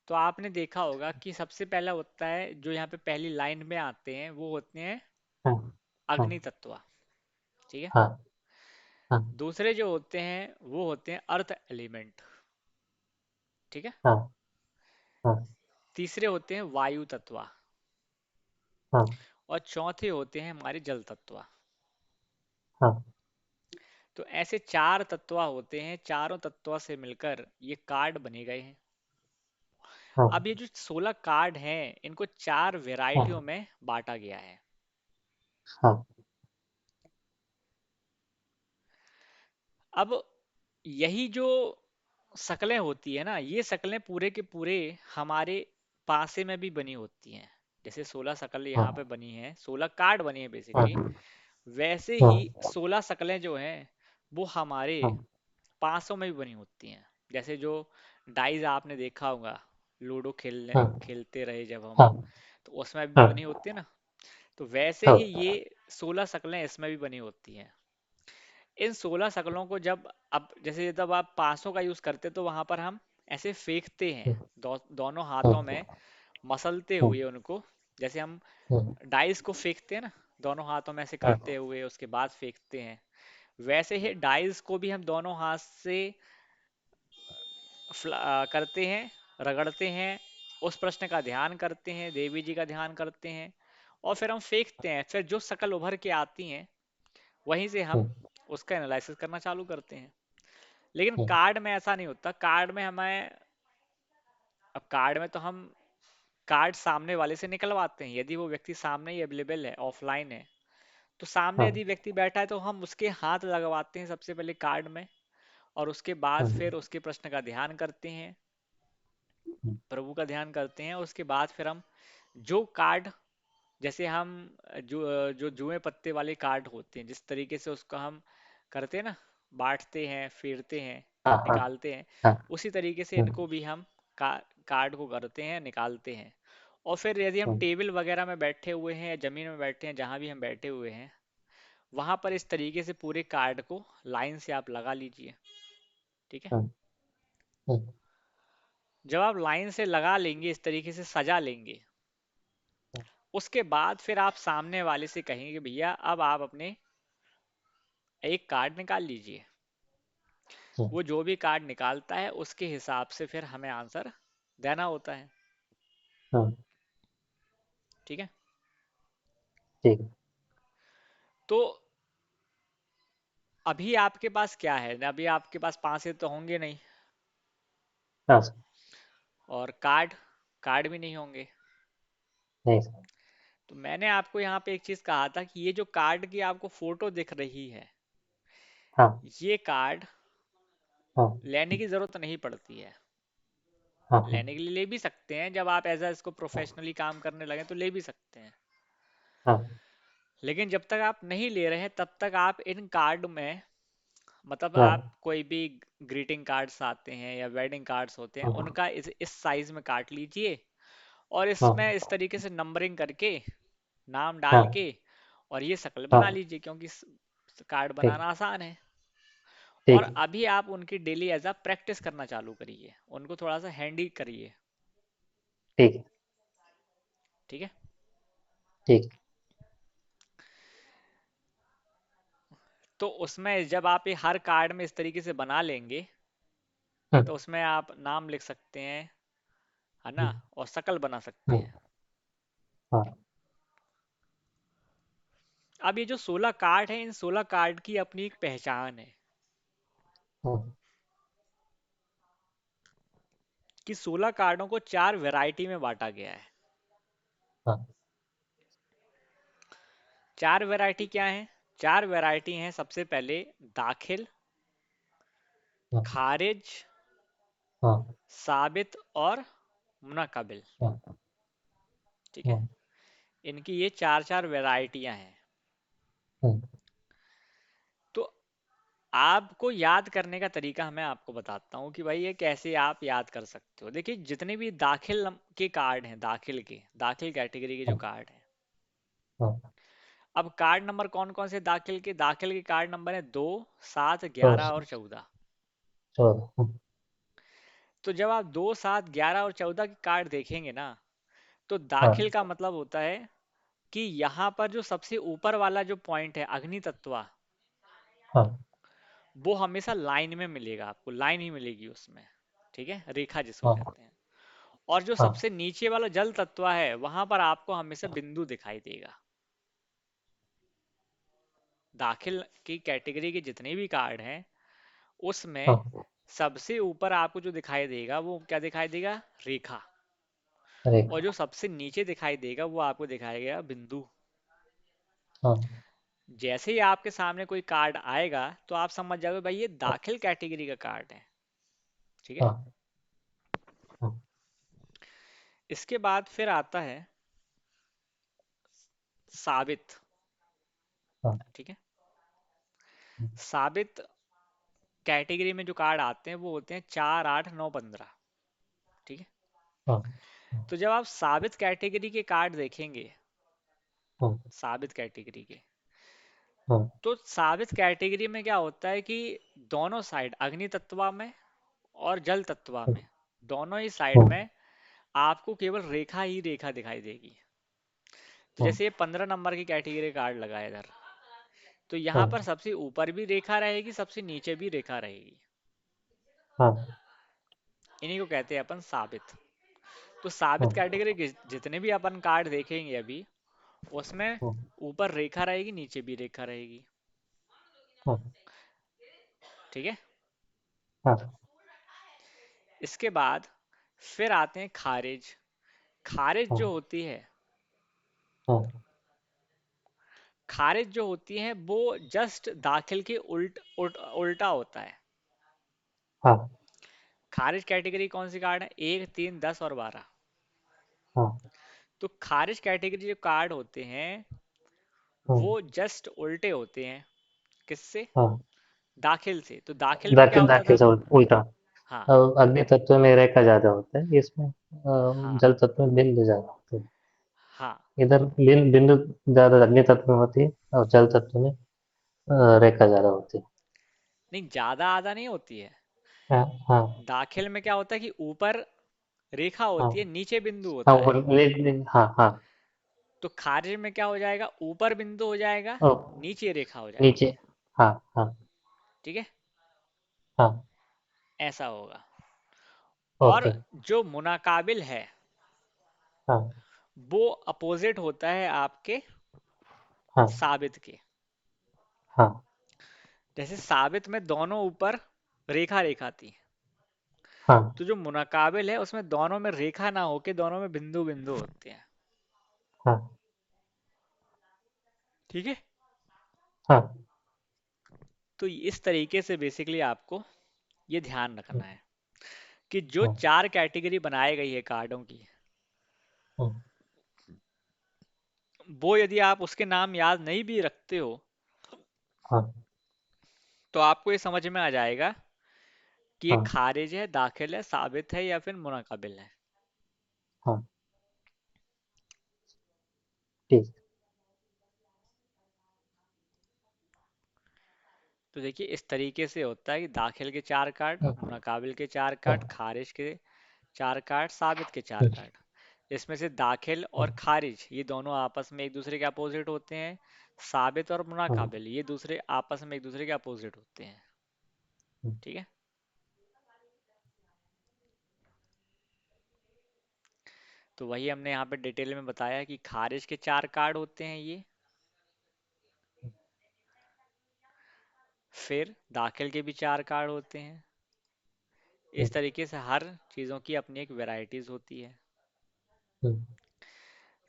तो आपने देखा होगा कि सबसे पहला होता है जो यहाँ पे पहली लाइन में आते हैं वो होते हैं
हाँ, हाँ,
अग्नि तत्व। ठीक है।
हाँ, हाँ,
दूसरे जो होते हैं वो होते हैं अर्थ एलिमेंट। ठीक है।
हाँ, हाँ,
तीसरे होते हैं वायु तत्व।
हाँ,
और चौथे होते हैं हमारे जल तत्व।
हाँ,
तो ऐसे चार तत्व होते हैं, चारों तत्वों से मिलकर ये कार्ड बने गए हैं।
हाँ,
अब ये जो 16 कार्ड हैं इनको चार वेराइटियों
हाँ,
में बांटा गया है।
हाँ,
अब यही जो शक्लें होती है ना, ये शक्लें पूरे के पूरे हमारे पासे में भी बनी होती हैं। जैसे 16 शक्ल यहाँ पे
हाँ,
बनी है, 16 कार्ड बनी है बेसिकली।
हाँ,
वैसे ही
हाँ,
16 शक्लें जो हैं वो हमारे
हाँ,
पासों में भी बनी होती हैं। जैसे जो डाइस आपने देखा होगा, लूडो खेलने
हाँ,
खेलते रहे जब हम,
हाँ,
तो उसमें भी
हाँ,
बनी होती है ना। तो वैसे ही
हाँ,
ये 16 शक्लें इसमें भी बनी होती हैं। इन 16 शक्लों को जब, अब जैसे जब आप पासों का यूज करते तो वहां पर हम ऐसे फेंकते हैं, दोनों हाथों में मसलते हुए उनको। जैसे हम डाइस को फेंकते हैं ना, दोनों हाथों में ऐसे करते हुए उसके बाद फेंकते हैं, वैसे ही डाइस को भी हम दोनों हाथ से करते हैं, रगड़ते हैं, उस प्रश्न का ध्यान करते हैं, देवी जी का ध्यान करते हैं, और फिर हम फेंकते हैं। फिर जो शक्ल उभर के आती हैं वहीं से हम उसका एनालिसिस करना चालू करते हैं। लेकिन कार्ड में ऐसा नहीं होता। कार्ड में हमें, अब कार्ड में तो हम कार्ड सामने वाले से निकलवाते हैं, यदि वो व्यक्ति सामने ही अवेलेबल है, ऑफलाइन है, तो सामने यदि व्यक्ति बैठा है तो हम उसके हाथ लगवाते हैं सबसे पहले कार्ड में। और उसके बाद फिर उसके प्रश्न का ध्यान करते हैं, प्रभु का ध्यान करते हैं। उसके बाद फिर हम जो कार्ड, जैसे हम जो जुए पत्ते वाले कार्ड होते हैं, जिस तरीके से उसको हम करते हैं ना, बांटते हैं, फेरते हैं,
हाँ हाँ
निकालते हैं,
हाँ।
उसी तरीके से
हम्म,
इनको भी हम कार्ड को करते हैं, निकालते हैं। और फिर यदि हम
हम्म,
टेबल वगैरह में बैठे हुए हैं या जमीन में बैठे हैं, जहां भी हम बैठे हुए हैं, वहां पर इस तरीके से पूरे कार्ड को लाइन से आप लगा लीजिए। ठीक है।
हम्म, हम्म,
जब आप लाइन से लगा लेंगे, इस तरीके से सजा लेंगे, उसके बाद फिर आप सामने वाले से कहेंगे भैया अब आप अपने एक कार्ड निकाल लीजिए।
हम्म,
वो जो भी कार्ड निकालता है उसके हिसाब से फिर हमें आंसर देना होता है।
हम्म,
ठीक है।
ठीक है।
तो अभी आपके पास क्या है, अभी आपके पास 5 तो होंगे नहीं,
हाँ सर।
और कार्ड कार्ड भी नहीं होंगे।
नहीं सर।
तो मैंने आपको यहाँ पे एक चीज कहा था कि ये जो कार्ड की आपको फोटो दिख रही है,
हाँ
ये कार्ड
हाँ
लेने की जरूरत नहीं पड़ती है।
हाँ हाँ
लेने के लिए ले भी सकते हैं, जब आप ऐसा इसको प्रोफेशनली काम करने लगे तो ले भी सकते हैं।
हाँ
लेकिन जब तक आप नहीं ले रहे हैं तब तक आप इन कार्ड में, मतलब आप
हाँ
कोई भी ग्रीटिंग कार्ड्स आते हैं या वेडिंग कार्ड्स होते हैं,
हाँ
उनका इस साइज में काट लीजिए, और इसमें
हाँ
इस तरीके से नंबरिंग करके, नाम डाल
हाँ,
के, और ये शक्ल बना
हाँ,
लीजिए, क्योंकि कार्ड
ठीक
बनाना आसान है। और
ठीक है।
अभी आप उनकी डेली एज अ प्रैक्टिस करना चालू करिए, उनको थोड़ा सा हैंडी करिए।
ठीक है।
ठीक है।
ठीक
तो उसमें जब आप ये हर कार्ड में इस तरीके से बना लेंगे,
है।
तो उसमें आप नाम लिख सकते हैं, है ना,
हम्म,
और शक्ल बना सकते
हम्म,
हैं।
हाँ।
अब ये जो 16 कार्ड है, इन 16 कार्ड की अपनी एक पहचान है,
हम्म,
कि 16 कार्डों को 4 वैरायटी में बांटा गया है।
हाँ
4 वैरायटी क्या है? 4 वैरायटी हैं, सबसे पहले दाखिल,
हाँ
खारिज,
हाँ
साबित और मुनकबिल।
हाँ
ठीक है।
हाँ,
इनकी ये चार चार वैरायटियां हैं।
हम्म,
तो आपको याद करने का तरीका मैं आपको बताता हूँ कि भाई ये कैसे आप याद कर सकते हो। देखिए, जितने भी के कार्ड हैं, दाखिल कैटेगरी के जो
हाँ
कार्ड हैं,
हाँ,
अब कार्ड नंबर कौन कौन से दाखिल के कार्ड नंबर है 2, 7,
तो
11 और 14।
14।
तो जब आप 2, 7, 11 और 14 के कार्ड देखेंगे ना, तो दाखिल
हाँ
का मतलब होता है कि यहाँ पर जो सबसे ऊपर वाला जो पॉइंट है, अग्नि तत्व,
हाँ
वो हमेशा लाइन में मिलेगा, आपको लाइन ही मिलेगी उसमें। ठीक है, रेखा जिसको
हाँ
कहते हैं। और जो
हाँ
सबसे नीचे वाला जल तत्व है, वहां पर आपको हमेशा बिंदु दिखाई देगा। दाखिल की कैटेगरी के जितने भी कार्ड हैं, उसमें
हाँ,
सबसे ऊपर आपको जो दिखाई देगा वो क्या दिखाई देगा? रेखा। और
रेखा।
जो सबसे नीचे दिखाई देगा वो आपको दिखाएगा बिंदु।
हाँ
जैसे ही आपके सामने कोई कार्ड आएगा तो आप समझ जाओगे भाई ये दाखिल कैटेगरी का कार्ड है। ठीक है।
हाँ हाँ
इसके बाद फिर आता है साबित।
हाँ
ठीक है। साबित कैटेगरी में जो कार्ड आते हैं वो होते हैं 4, 8, 9, 15। ठीक है।
हाँ
तो जब आप साबित कैटेगरी के कार्ड देखेंगे,
हाँ
साबित कैटेगरी के,
हाँ
तो साबित कैटेगरी में क्या होता है कि दोनों साइड, अग्नि तत्व में और जल तत्व में, दोनों ही साइड
हाँ
में आपको केवल रेखा ही रेखा दिखाई देगी। तो
हाँ
जैसे ये 15 नंबर की कैटेगरी कार्ड लगा है इधर, तो यहाँ
हाँ
पर सबसे ऊपर भी रेखा रहेगी, सबसे नीचे भी रेखा रहेगी।
हाँ
इन्हीं को कहते हैं अपन साबित। तो साबित
हाँ
कैटेगरी के जितने भी अपन कार्ड देखेंगे अभी, उसमें ऊपर रेखा रहेगी, नीचे भी रेखा रहेगी।
हाँ
ठीक है।
हाँ
इसके बाद फिर आते हैं खारिज। खारिज जो होती है,
हाँ
खारिज जो होती है वो जस्ट दाखिल के उल्टा होता है।
हाँ
खारिज कैटेगरी कौन सी कार्ड है? 1, 3, 10 और 12।
हाँ
तो खारिज कैटेगरी जो कार्ड होते हैं वो
हम्म,
जस्ट उल्टे होते हैं। किससे?
हाँ।
दाखिल से। तो दाखिल में क्या
दाखिल
होता
दाखिल
था?
से उल्टा।
हाँ।
अग्नि तत्व में रेखा ज्यादा होता है, इसमें
हाँ।
जल तत्व में बिंदु ज्यादा होते हैं।
हाँ।
इधर बिंदु ज्यादा अग्नि तत्व में होती है, और जल तत्व में रेखा ज्यादा होती है।
नहीं, ज्यादा आधा नहीं होती है।
हाँ हाँ
दाखिल में क्या होता है कि ऊपर रेखा
हाँ
होती है, नीचे बिंदु
हाँ,
होता है।
हाँ हाँ।
तो खारिज में क्या हो जाएगा? ऊपर बिंदु हो जाएगा,
ओ,
नीचे रेखा हो जाएगी।
नीचे। हाँ हाँ
ठीक है,
हाँ।
ऐसा होगा। और
ओके।
जो मुनाकाबिल है
हाँ
वो अपोजिट होता है आपके
हाँ
साबित के।
हाँ
जैसे साबित में दोनों ऊपर रेखा रेखा थी,
हाँ
तो जो मुनाकाबिल है उसमें दोनों में रेखा ना होके दोनों में बिंदु बिंदु होते हैं।
हाँ
ठीक है।
हाँ
तो इस तरीके से बेसिकली आपको ये ध्यान रखना है कि जो
हाँ
चार कैटेगरी बनाई गई है कार्डों की,
हाँ
वो यदि आप उसके नाम याद नहीं भी रखते हो
हाँ
तो आपको ये समझ में आ जाएगा कि ये
हाँ
खारिज है, दाखिल है, साबित है या फिर मुनाकाबिल है।
हाँ, ठीक।
तो देखिए इस तरीके से होता है कि दाखिल के चार कार्ड,
हाँ
मुनाकाबिल के चार कार्ड,
हाँ
खारिज के चार कार्ड, साबित के चार
हाँ
कार्ड। इसमें से दाखिल और खारिज ये दोनों आपस में एक दूसरे के अपोजिट होते हैं। साबित और
हाँ
मुनाकाबिल ये दूसरे आपस में एक दूसरे के अपोजिट होते हैं।
हाँ
ठीक है। तो वही हमने यहाँ पे डिटेल में बताया कि खारिज के चार कार्ड होते हैं ये, फिर दाखिल के भी चार कार्ड होते हैं।
हाँ
इस तरीके से हर चीज़ों की अपनी एक वैरायटीज होती है।
हाँ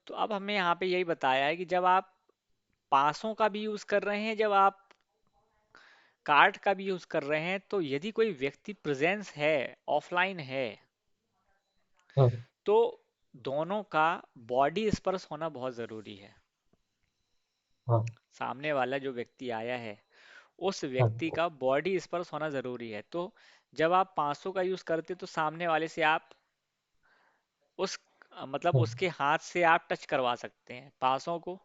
तो अब हमें यहाँ पे यही बताया है कि जब आप पासों का भी यूज कर रहे हैं, जब आप कार्ड का भी यूज कर रहे हैं, तो यदि कोई व्यक्ति प्रेजेंस है, ऑफलाइन है,
हाँ
तो दोनों का बॉडी स्पर्श होना बहुत जरूरी है।
हाँ
सामने वाला जो व्यक्ति आया है उस
हाँ
व्यक्ति का बॉडी स्पर्श होना जरूरी है। तो जब आप 500 का यूज करते तो सामने वाले से आप उस मतलब
हाँ
उसके हाथ से आप टच करवा सकते हैं 500 को।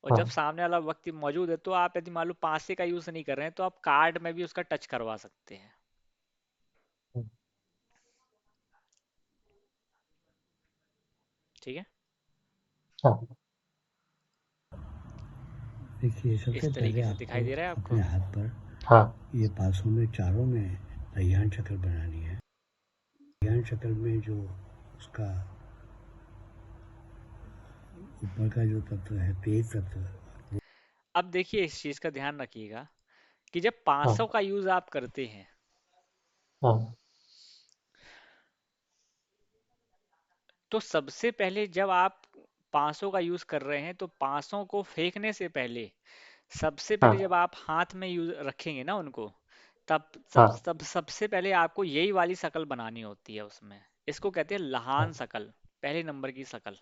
और जब
हाँ
सामने वाला व्यक्ति मौजूद है तो आप यदि मान लो 500 का यूज नहीं कर रहे हैं तो आप कार्ड में भी उसका टच करवा सकते हैं। ठीक है।
हाँ
देखिए, सबसे
इस
पहले
तरीके से
आपको
दिखाई दे रहा है आपको?
अपने हाथ पर
हाँ
ये पासों में चारों में कल्याण चक्र बनानी है। कल्याण चक्र में जो उसका ऊपर का जो तत्व है, तेज तत्व।
अब देखिए इस चीज का ध्यान रखिएगा कि जब 500
हाँ
का यूज आप करते हैं
हाँ
तो सबसे पहले जब आप 500 का यूज कर रहे हैं तो 500 को फेंकने से पहले सबसे पहले
हाँ
जब आप हाथ में यूज रखेंगे ना उनको, तब
हाँ
सबसे पहले आपको यही वाली शकल बनानी होती है उसमें। इसको कहते हैं लहान
हाँ
शकल, पहले नंबर की शकल।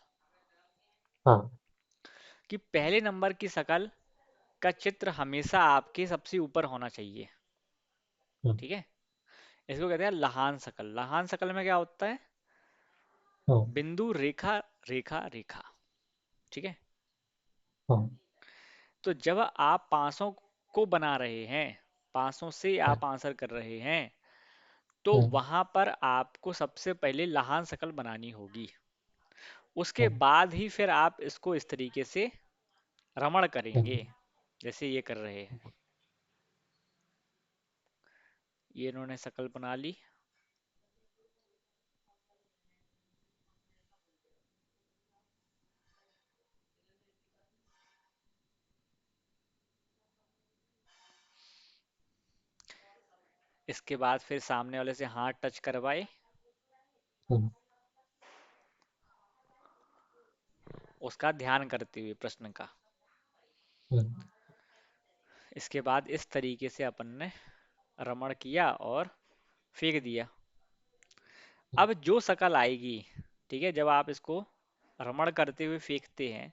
हाँ
कि पहले नंबर की शकल का चित्र हमेशा आपके सबसे ऊपर होना चाहिए।
हाँ
ठीक है। इसको कहते हैं लहान शकल। लहान शकल में क्या होता है?
हाँ
बिंदु, रेखा, रेखा, रेखा। ठीक है।
हाँ
तो जब आप 500 को बना रहे हैं, 500 से
हाँ
आप आंसर कर रहे हैं, तो
हाँ
वहां पर आपको सबसे पहले लहान शकल बनानी होगी। उसके
हाँ
बाद ही फिर आप इसको इस तरीके से रमण
हाँ
करेंगे जैसे ये कर रहे हैं। ये इन्होंने शकल बना ली। इसके बाद फिर सामने वाले से हाथ टच करवाए,
हाँ
उसका ध्यान करते हुए प्रश्न का।
हाँ
इसके बाद इस तरीके से अपन ने रमण किया और फेंक दिया। अब जो शकल आएगी, ठीक है, जब आप इसको रमण करते हुए फेंकते हैं।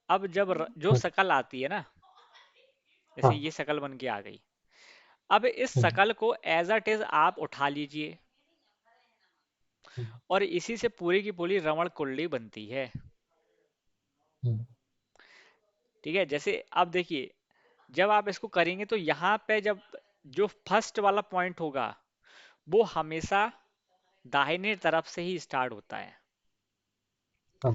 अब जब जो
हम्म,
शकल आती है ना, जैसे
हाँ,
ये शकल बन के आ गई, अब इस
हम्म,
शकल को एज अ इट इज आप उठा लीजिए,
हम्म,
और इसी से पूरी की पूरी रमण कुंडली बनती है।
हम्म,
ठीक है, जैसे अब देखिए, जब आप इसको करेंगे तो यहाँ पे जब जो फर्स्ट वाला पॉइंट होगा वो हमेशा दाहिने तरफ से ही स्टार्ट होता है।
हाँ,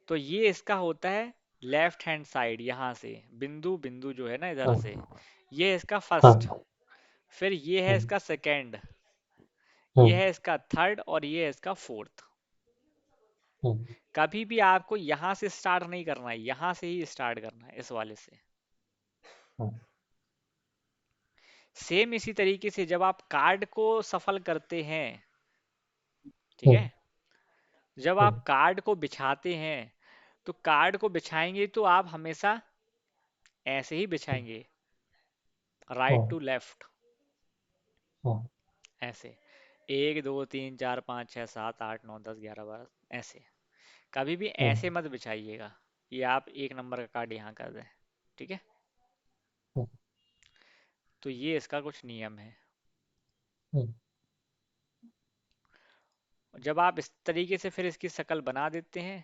तो ये इसका होता है लेफ्ट हैंड साइड, यहाँ से बिंदु बिंदु जो है ना इधर से,
हाँ,
ये इसका फर्स्ट,
हाँ,
फिर ये है
हम्म,
इसका सेकंड, ये
हम्म,
है इसका थर्ड, और ये है इसका फोर्थ।
हम्म,
कभी भी आपको यहाँ से स्टार्ट नहीं करना है, यहाँ से ही स्टार्ट करना है, इस वाले से।
हाँ,
सेम इसी तरीके से जब आप कार्ड को सफल करते हैं, ठीक
हम्म,
है, जब आप
हम्म,
कार्ड को बिछाते हैं, तो कार्ड को बिछाएंगे तो आप हमेशा ऐसे ही बिछाएंगे, राइट
हाँ,
टू लेफ्ट,
हाँ,
ऐसे, 1 2 3 4 5 6 7 8 9 10 11 12, ऐसे। कभी भी ऐसे
हम्म,
मत बिछाइएगा कि आप एक नंबर का कार्ड यहाँ कर दें। ठीक है,
हम्म,
तो ये इसका कुछ नियम है।
हम्म,
जब आप इस तरीके से फिर इसकी शक्ल बना देते हैं,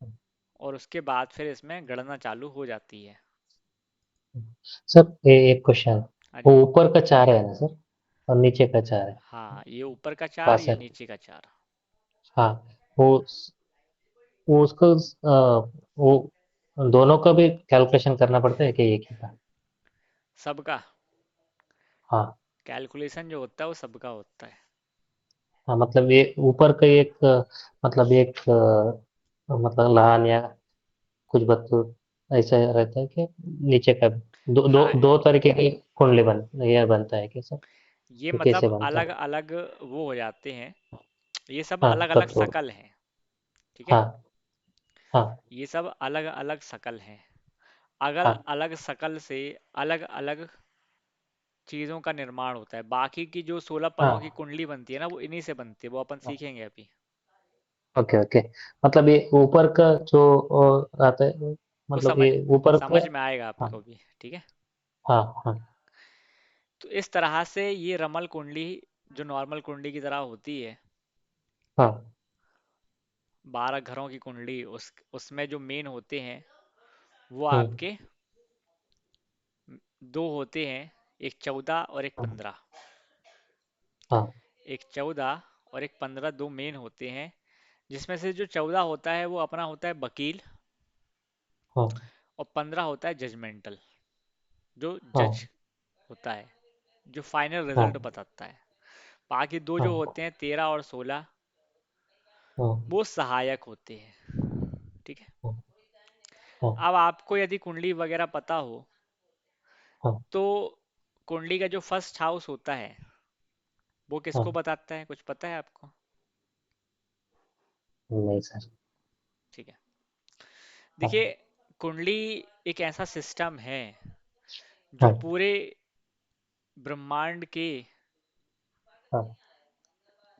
हम्म,
और उसके बाद फिर इसमें गणना चालू हो जाती है।
सर एक क्वेश्चन,
हाँ
वो
जी।
ऊपर का चार है ना सर, और नीचे का चार है,
हाँ, ये ऊपर का 4, ये
बासठ,
नीचे का 4।
हाँ, वो वो उसको वो दोनों का भी कैलकुलेशन करना पड़ता है कि एक ही का?
सबका
हाँ,
कैलकुलेशन जो होता है वो सबका होता है।
हाँ, मतलब ये ऊपर का एक मतलब एक मतलब लहान या कुछ बच्चों ऐसा रहता है कि नीचे का भी दो दो
हाँ,
दो तरीके की कुंडली ये बनता है कि सर,
ये
ये कैसे
मतलब
बनता
अलग
है?
अलग वो हो जाते हैं, ये सब
हाँ,
अलग अलग
तत्व,
शकल हैं। ठीक है,
हाँ, हाँ,
ये सब अलग अलग शकल हैं। अगर
हाँ,
अलग शकल से अलग अलग चीजों का निर्माण होता है, बाकी की जो 16 पलों की
हाँ,
कुंडली बनती है ना, वो इन्हीं से बनती है, वो अपन
हाँ,
सीखेंगे अभी।
ओके, ओके, मतलब ये ऊपर का जो आता है,
वो
मतलब
समझ
ये ऊपर का,
समझ में आएगा
हाँ,
आपको भी। ठीक है,
हाँ, हाँ,
तो इस तरह से ये रमल कुंडली जो नॉर्मल कुंडली की तरह होती है,
हाँ,
12 घरों की कुंडली, उसमें जो मेन होते हैं वो
हम्म,
आपके दो होते हैं, एक 14 और एक
हाँ,
15।
हाँ,
एक 14 और एक 15 दो मेन होते हैं, जिसमें से जो 14 होता है वो अपना होता है वकील,
हाँ,
और 15 होता है जजमेंटल, जो जज
हाँ,
होता है, जो फाइनल रिजल्ट
हाँ,
बताता है। बाकी दो जो
हाँ,
होते हैं 13 और 16,
हाँ,
वो सहायक होते हैं। ठीक है,
हाँ, हाँ,
अब आपको यदि कुंडली वगैरह पता हो,
हाँ,
तो कुंडली का जो फर्स्ट हाउस होता है वो किसको
हाँ,
बताता है, कुछ पता है आपको?
नहीं सर।
ठीक है,
हाँ,
देखिए, कुंडली एक ऐसा सिस्टम है जो
हाँ,
पूरे ब्रह्मांड के
हाँ,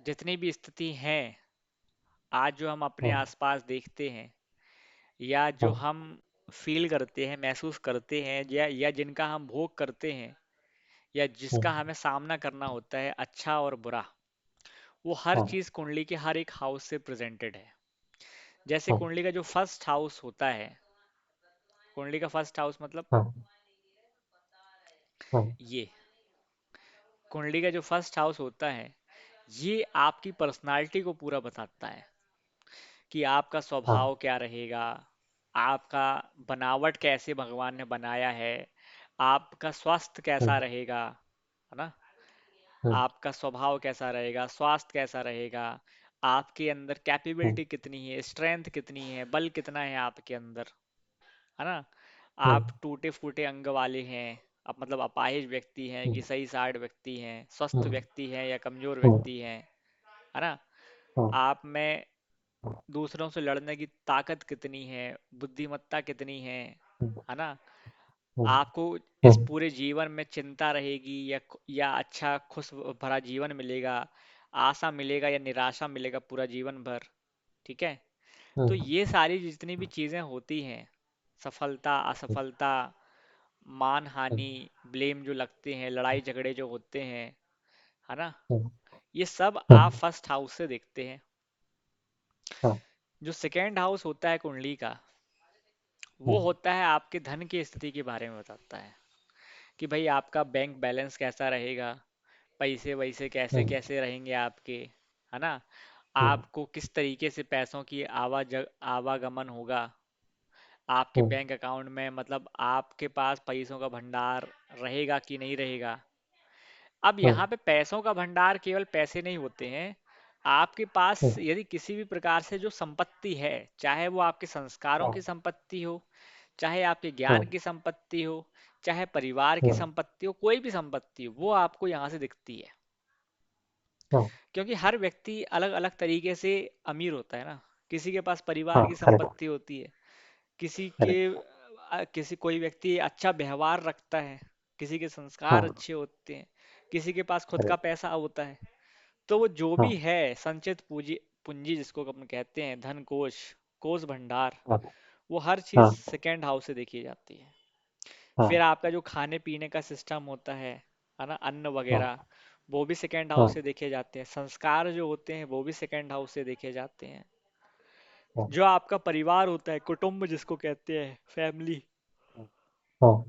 जितनी भी स्थिति हैं, आज जो हम अपने
हाँ,
आसपास देखते हैं, या जो
हाँ,
हम फील करते हैं, महसूस करते हैं, या जिनका हम भोग करते हैं, या जिसका
हाँ,
हमें सामना करना होता है, अच्छा और बुरा, वो हर
हाँ,
चीज कुंडली के हर एक हाउस से प्रेजेंटेड है। जैसे
हाँ,
कुंडली का जो फर्स्ट हाउस होता है, कुंडली का फर्स्ट हाउस मतलब
हाँ, हाँ,
ये, कुंडली का जो फर्स्ट हाउस होता है, ये आपकी पर्सनालिटी को पूरा बताता है कि आपका
हाँ,
स्वभाव क्या रहेगा, आपका बनावट कैसे भगवान ने बनाया है, आपका स्वास्थ्य कैसा
हम्म,
रहेगा, है ना,
हम्म,
आपका स्वभाव कैसा रहेगा, स्वास्थ्य कैसा रहेगा, आपके अंदर
हम्म,
कैपेबिलिटी कितनी है, स्ट्रेंथ कितनी है, बल कितना है आपके अंदर, है ना,
हम्म,
आप टूटे फूटे अंग वाले हैं, आप मतलब अपाहिज व्यक्ति हैं कि
हम्म,
सही साइड व्यक्ति हैं, स्वस्थ
हम्म,
व्यक्ति हैं या कमजोर
हम्म,
व्यक्ति हैं, है ना,
हम्म,
आप में दूसरों से लड़ने की ताकत कितनी है, बुद्धिमत्ता कितनी है ना,
हम्म,
आपको इस
हम्म,
पूरे जीवन में चिंता रहेगी या अच्छा खुश भरा जीवन मिलेगा, आशा मिलेगा या निराशा मिलेगा पूरा जीवन भर। ठीक है, तो
हम्म,
ये सारी जितनी भी चीज़ें होती हैं, सफलता असफलता, मान
हम्म,
हानि, ब्लेम जो लगते हैं, लड़ाई झगड़े जो होते हैं, है ना,
हम्म,
ये सब आप
हम्म,
फर्स्ट हाउस से देखते हैं।
हाँ,
जो सेकेंड हाउस होता है कुंडली का, वो
हम्म,
होता है आपके धन की स्थिति के बारे में बताता है कि भाई आपका बैंक बैलेंस कैसा रहेगा, पैसे वैसे कैसे
हम्म,
कैसे रहेंगे आपके, है ना,
हम्म,
आपको किस तरीके से पैसों की आवागमन होगा आपके
हम्म,
बैंक अकाउंट में, मतलब आपके पास पैसों का भंडार रहेगा कि नहीं रहेगा। अब
हम्म,
यहाँ पे पैसों का भंडार केवल पैसे नहीं होते हैं, आपके पास
हम्म,
यदि किसी भी प्रकार से जो संपत्ति है, चाहे वो आपके संस्कारों की
हाँ,
संपत्ति हो, चाहे आपके ज्ञान
हम्म,
की संपत्ति हो, चाहे परिवार की
हम्म,
संपत्ति हो, कोई भी संपत्ति हो, वो आपको यहाँ से दिखती है।
हाँ,
क्योंकि हर व्यक्ति अलग अलग तरीके से अमीर होता है ना। किसी के पास परिवार
हाँ,
की
करेक्ट,
संपत्ति होती है, किसी के
करेक्ट,
किसी कोई व्यक्ति अच्छा व्यवहार रखता है, किसी के संस्कार
हाँ,
अच्छे होते हैं, किसी के पास खुद का
करेक्ट,
पैसा होता है। तो वो जो भी
हाँ,
है संचित पूंजी, पूंजी जिसको अपन कहते हैं, धन कोष, कोष भंडार,
हाँ,
वो हर चीज
हाँ,
सेकेंड हाउस से देखी जाती है। फिर
हाँ,
आपका जो खाने पीने का सिस्टम होता है ना, अन्न
हाँ,
वगैरह, वो भी सेकेंड हाउस
हाँ,
से देखे जाते हैं। संस्कार जो होते हैं वो भी सेकेंड हाउस से देखे जाते हैं।
हाँ,
जो आपका परिवार होता है, कुटुंब जिसको कहते हैं, फैमिली,
हाँ,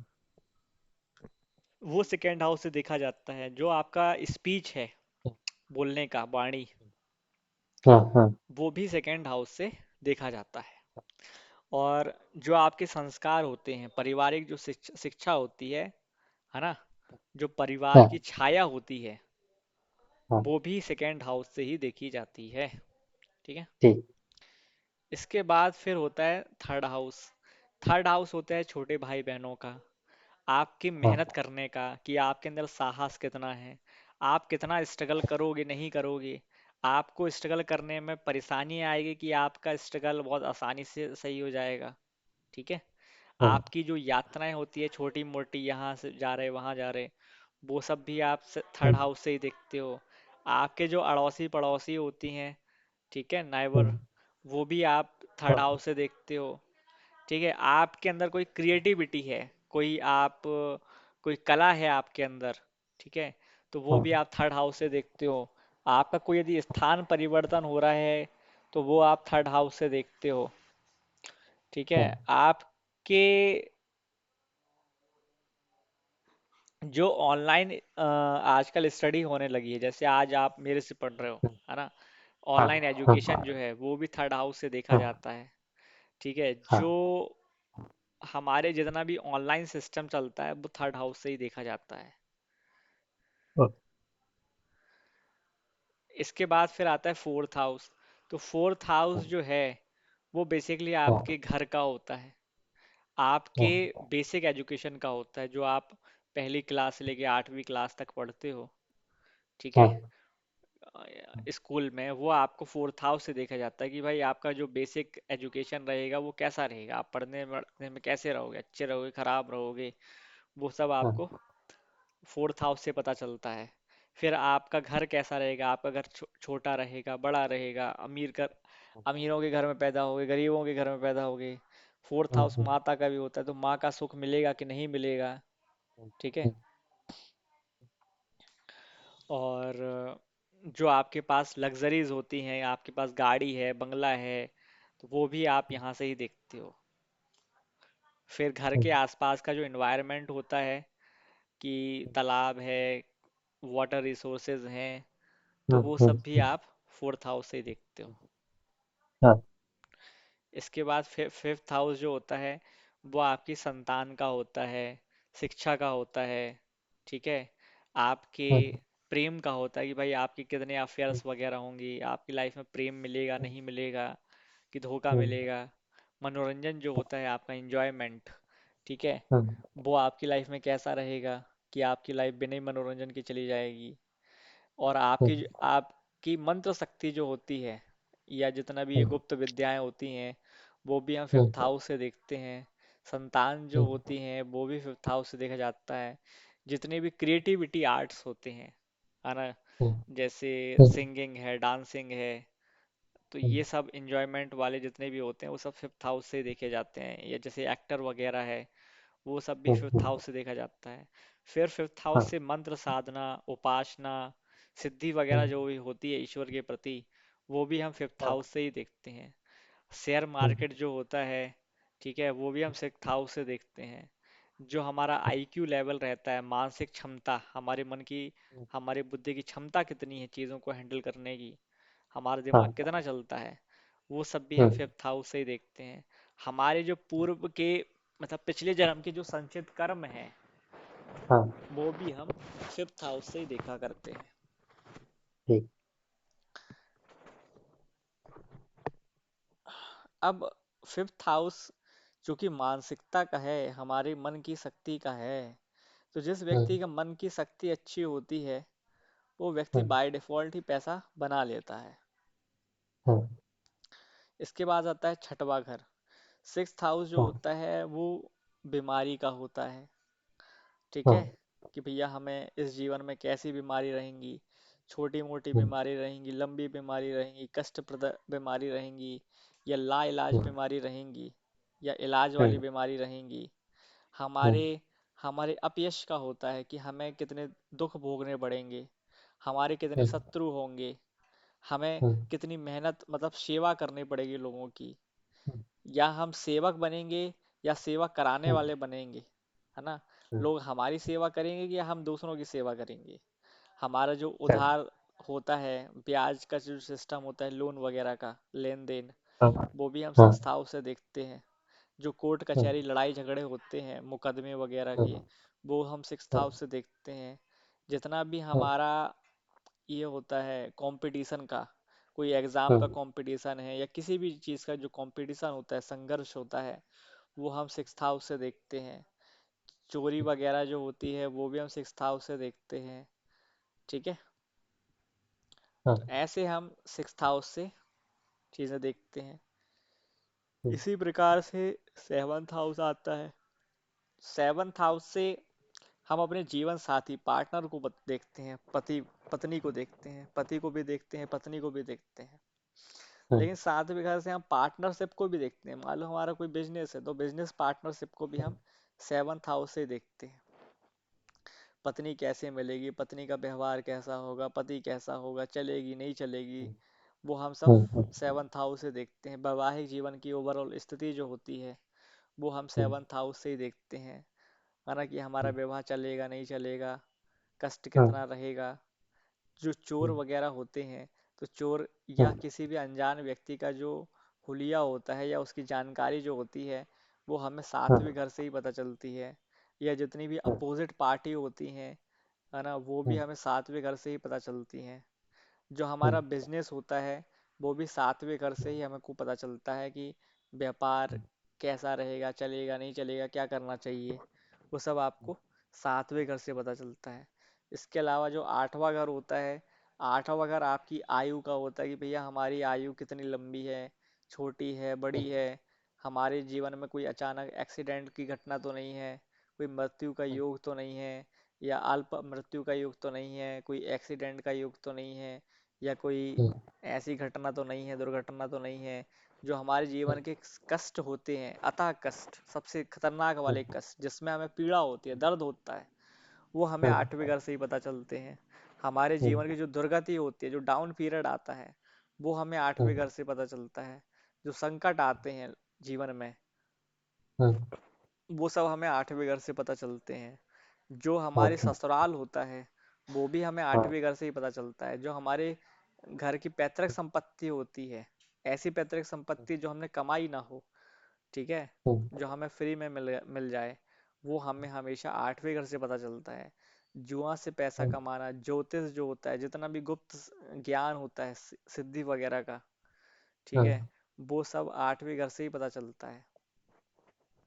वो सेकेंड हाउस से देखा जाता है। जो आपका स्पीच है, बोलने का वाणी,
हाँ, हाँ,
वो भी सेकेंड हाउस से देखा जाता है। और जो आपके संस्कार होते हैं, पारिवारिक जो शिक्षा होती है ना, जो परिवार की
हाँ,
छाया होती है,
हाँ,
वो भी सेकेंड हाउस से ही देखी जाती है। ठीक है।
ठीक,
इसके बाद फिर होता है थर्ड हाउस। थर्ड हाउस होता है छोटे भाई बहनों का, आपकी
हाँ,
मेहनत करने का, कि आपके अंदर साहस कितना है, आप कितना स्ट्रगल करोगे नहीं करोगे। आपको स्ट्रगल करने में परेशानी आएगी कि आपका स्ट्रगल बहुत आसानी से सही हो जाएगा। ठीक है।
हाँ,
आपकी जो यात्राएं होती है छोटी मोटी, यहाँ से जा रहे वहाँ जा रहे, वो सब भी आप थर्ड
हम्म,
हाउस से ही देखते हो। आपके जो अड़ोसी पड़ोसी होती हैं, ठीक है, नाइबर,
हम्म,
वो भी आप थर्ड
हाँ,
हाउस से देखते हो। ठीक है। आपके अंदर कोई क्रिएटिविटी है, कोई आप कोई कला है आपके अंदर, ठीक है, तो वो
हाँ,
भी आप थर्ड हाउस से देखते हो। आपका कोई यदि स्थान परिवर्तन हो रहा है, तो वो आप थर्ड हाउस से देखते हो। ठीक है।
हाँ,
आपके जो ऑनलाइन आजकल स्टडी होने लगी है, जैसे आज आप मेरे से पढ़ रहे हो,
हम्म,
है ना,
हाँ,
ऑनलाइन
हाँ,
एजुकेशन जो है वो भी थर्ड हाउस से देखा
हाँ,
जाता है। ठीक है। जो
हाँ,
हमारे जितना भी ऑनलाइन सिस्टम चलता है, वो थर्ड हाउस से ही देखा जाता है।
ओके,
इसके बाद फिर आता है फोर्थ हाउस। तो फोर्थ हाउस जो है, वो बेसिकली
हाँ,
आपके घर का होता है, आपके
हाँ,
बेसिक एजुकेशन का होता है, जो आप पहली क्लास से लेके 8वीं क्लास तक पढ़ते हो। ठीक है।
हाँ,
स्कूल में वो आपको फोर्थ हाउस से देखा जाता है कि भाई आपका जो बेसिक एजुकेशन रहेगा वो कैसा रहेगा, आप पढ़ने में कैसे रहोगे, अच्छे रहोगे खराब रहोगे, वो सब
हाँ,
आपको फोर्थ हाउस से पता चलता है। फिर आपका घर कैसा रहेगा, आपका घर छोटा रहेगा, बड़ा रहेगा, अमीरों के घर में पैदा होगे, गरीबों के घर में पैदा होगे। फोर्थ
हम्म,
हाउस माता का भी होता है, तो माँ का सुख मिलेगा कि नहीं मिलेगा। ठीक है।
हम्म,
और जो आपके पास लग्जरीज होती हैं, आपके पास गाड़ी है, बंगला है, तो वो भी आप यहाँ से ही देखते हो। फिर घर के
हम्म,
आसपास का जो एनवायरनमेंट होता है, कि तालाब है, वाटर रिसोर्सेज हैं, तो वो सब भी आप फोर्थ हाउस से ही देखते हो।
हाँ,
इसके बाद फिफ्थ हाउस जो होता है, वो आपकी संतान का होता है, शिक्षा का होता है। ठीक है। आपके
हम्म,
प्रेम का होता है कि भाई आपकी कितने अफेयर्स वगैरह होंगी, आपकी लाइफ में प्रेम मिलेगा नहीं मिलेगा, कि धोखा
हम्म,
मिलेगा। मनोरंजन जो होता है, आपका एंजॉयमेंट, ठीक है,
हम्म,
वो आपकी लाइफ में कैसा रहेगा, कि आपकी लाइफ बिना ही मनोरंजन की चली जाएगी। और आपकी मंत्र शक्ति जो होती है, या जितना भी ये
हम्म,
गुप्त विद्याएं होती हैं, वो भी हम
हम्म,
फिफ्थ हाउस से देखते हैं। संतान जो
हम्म,
होती हैं, वो भी फिफ्थ हाउस से देखा जाता है। जितने भी क्रिएटिविटी आर्ट्स होते हैं, है ना,
हम्म,
जैसे
हम्म,
सिंगिंग है, डांसिंग है, तो
हम्म,
ये सब इंजॉयमेंट वाले जितने भी होते हैं वो सब फिफ्थ हाउस से ही देखे जाते हैं, या जैसे एक्टर वगैरह है वो सब भी फिफ्थ
हम्म,
हाउस से देखा जाता है। फिर फिफ्थ हाउस
हाँ,
से मंत्र साधना, उपासना, सिद्धि वगैरह
हम्म,
जो भी होती है ईश्वर के प्रति, वो भी हम फिफ्थ
हाँ,
हाउस से ही देखते हैं। शेयर
हम्म,
मार्केट जो होता है, ठीक है, वो भी हम सिक्स्थ हाउस से देखते हैं। जो हमारा आईक्यू लेवल रहता है, मानसिक क्षमता, हमारे मन की,
हम्म,
हमारी बुद्धि की क्षमता कितनी है चीज़ों को हैंडल करने की, हमारा दिमाग
हाँ,
कितना चलता है, वो सब भी हम
हम्म,
फिफ्थ हाउस से ही देखते हैं। हमारे जो पूर्व के, मतलब पिछले जन्म के जो संचित कर्म है,
हाँ,
वो भी हम फिफ्थ हाउस से ही देखा करते हैं।
ठीक,
अब फिफ्थ हाउस जो कि मानसिकता का है, हमारे मन की शक्ति का है, तो जिस व्यक्ति
हम्म,
का मन की शक्ति अच्छी होती है वो व्यक्ति
हम्म,
बाय डिफॉल्ट ही पैसा बना लेता है।
हम्म,
इसके बाद आता है छठवां घर। सिक्स्थ हाउस जो
हाँ,
होता है वो बीमारी का होता है, ठीक है,
हाँ,
कि भैया हमें इस जीवन में कैसी बीमारी रहेंगी, छोटी मोटी
हम्म,
बीमारी रहेंगी, लंबी बीमारी रहेंगी, कष्टप्रद बीमारी रहेंगी, या ला इलाज
हम्म,
बीमारी रहेंगी, या इलाज वाली
हम्म,
बीमारी रहेंगी।
हम्म,
हमारे हमारे अपयश का होता है कि हमें कितने दुख भोगने पड़ेंगे, हमारे कितने
हम्म,
शत्रु होंगे, हमें
हम्म,
कितनी मेहनत, मतलब सेवा करनी पड़ेगी लोगों की,
हम्म,
या हम सेवक बनेंगे या सेवा कराने
हम्म,
वाले बनेंगे, है ना।
हम्म,
लोग हमारी सेवा करेंगे कि या हम दूसरों की सेवा करेंगे। हमारा जो
चल,
उधार होता है, ब्याज का जो सिस्टम होता है, लोन वगैरह का लेन देन,
हाँ,
वो भी हम
हाँ,
सिक्स्थ हाउस से देखते हैं। जो कोर्ट
हम्म,
कचहरी लड़ाई झगड़े होते हैं, मुकदमे वगैरह के,
हम्म,
वो हम सिक्स्थ
हाँ,
हाउस से देखते हैं। जितना भी
हाँ,
हमारा ये होता है कंपटीशन का, कोई एग्जाम का
हम्म,
कंपटीशन है या किसी भी चीज़ का जो कंपटीशन होता है, संघर्ष होता है, वो हम सिक्स्थ हाउस से देखते हैं। चोरी वगैरह जो होती है वो भी हम सिक्स्थ हाउस से देखते हैं, ठीक है। तो
हाँ,
ऐसे हम सिक्स्थ हाउस से चीज़ें देखते हैं।
हम्म,
इसी प्रकार से सेवंथ हाउस आता है। सेवंथ हाउस से हम अपने जीवन साथी पार्टनर को देखते हैं, पति पत्नी को देखते हैं, पति को भी देखते हैं, पत्नी को भी देखते हैं।
हम्म,
लेकिन सातवें घर से हम पार्टनरशिप को भी देखते हैं। मान लो हमारा कोई बिजनेस है तो बिजनेस पार्टनरशिप को भी हम सेवंथ हाउस से देखते हैं। पत्नी कैसे मिलेगी, पत्नी का व्यवहार कैसा होगा, पति कैसा होगा, चलेगी नहीं चलेगी, वो हम सब
हम्म,
सेवंथ हाउस से देखते हैं। वैवाहिक जीवन की ओवरऑल स्थिति जो होती है वो हम
हम्म,
सेवंथ हाउस से ही देखते हैं, है ना, कि हमारा
हम्म,
विवाह चलेगा नहीं चलेगा, कष्ट
हाँ,
कितना रहेगा। जो चोर
हम्म,
वगैरह होते हैं, तो चोर या
हाँ,
किसी भी अनजान व्यक्ति का जो हुलिया होता है या उसकी जानकारी जो होती है, वो हमें
हाँ,
सातवें घर से ही पता चलती है। या जितनी भी
हाँ,
अपोजिट पार्टी होती हैं, है ना, वो भी
हाँ,
हमें सातवें घर से ही पता चलती हैं। जो हमारा
हम्म,
बिजनेस होता है वो भी सातवें घर से ही हमें को पता चलता है कि व्यापार कैसा रहेगा, चलेगा नहीं चलेगा, क्या करना चाहिए, वो सब आपको सातवें घर से पता चलता है। इसके अलावा जो आठवां घर होता है, आठवां घर आपकी आयु का होता है कि भैया हमारी आयु कितनी लंबी है, छोटी है, बड़ी है, हमारे जीवन में कोई अचानक एक्सीडेंट की घटना तो नहीं है, कोई मृत्यु का योग तो नहीं है, या अल्प मृत्यु का योग तो नहीं है, कोई एक्सीडेंट का योग तो नहीं है, या कोई
हम्म,
ऐसी घटना तो नहीं है, दुर्घटना तो नहीं है। जो हमारे जीवन के कष्ट होते हैं, अतः कष्ट, सबसे खतरनाक वाले कष्ट जिसमें हमें पीड़ा होती है, दर्द होता है, वो हमें
हम्म,
आठवें घर से ही पता चलते हैं। हमारे
हम्म,
जीवन की जो दुर्गति होती है, जो डाउन पीरियड आता है, वो हमें आठवें
हम्म,
घर से पता चलता है। जो संकट आते हैं जीवन में,
हम्म,
वो सब हमें आठवें घर से पता चलते हैं। जो हमारे
हाँ,
ससुराल होता है वो भी हमें
हाँ,
आठवें घर से ही पता चलता है। जो हमारे घर की पैतृक संपत्ति होती है, ऐसी पैतृक संपत्ति जो हमने कमाई ना हो, ठीक है,
हम्म,
जो हमें फ्री में मिल जाए, वो हमें हमेशा आठवें घर से पता चलता है। जुआ से पैसा
हम्म,
कमाना, ज्योतिष जो होता है, जितना भी गुप्त ज्ञान होता है, सिद्धि वगैरह का, ठीक है,
हाँ,
वो सब आठवें घर से ही पता चलता है।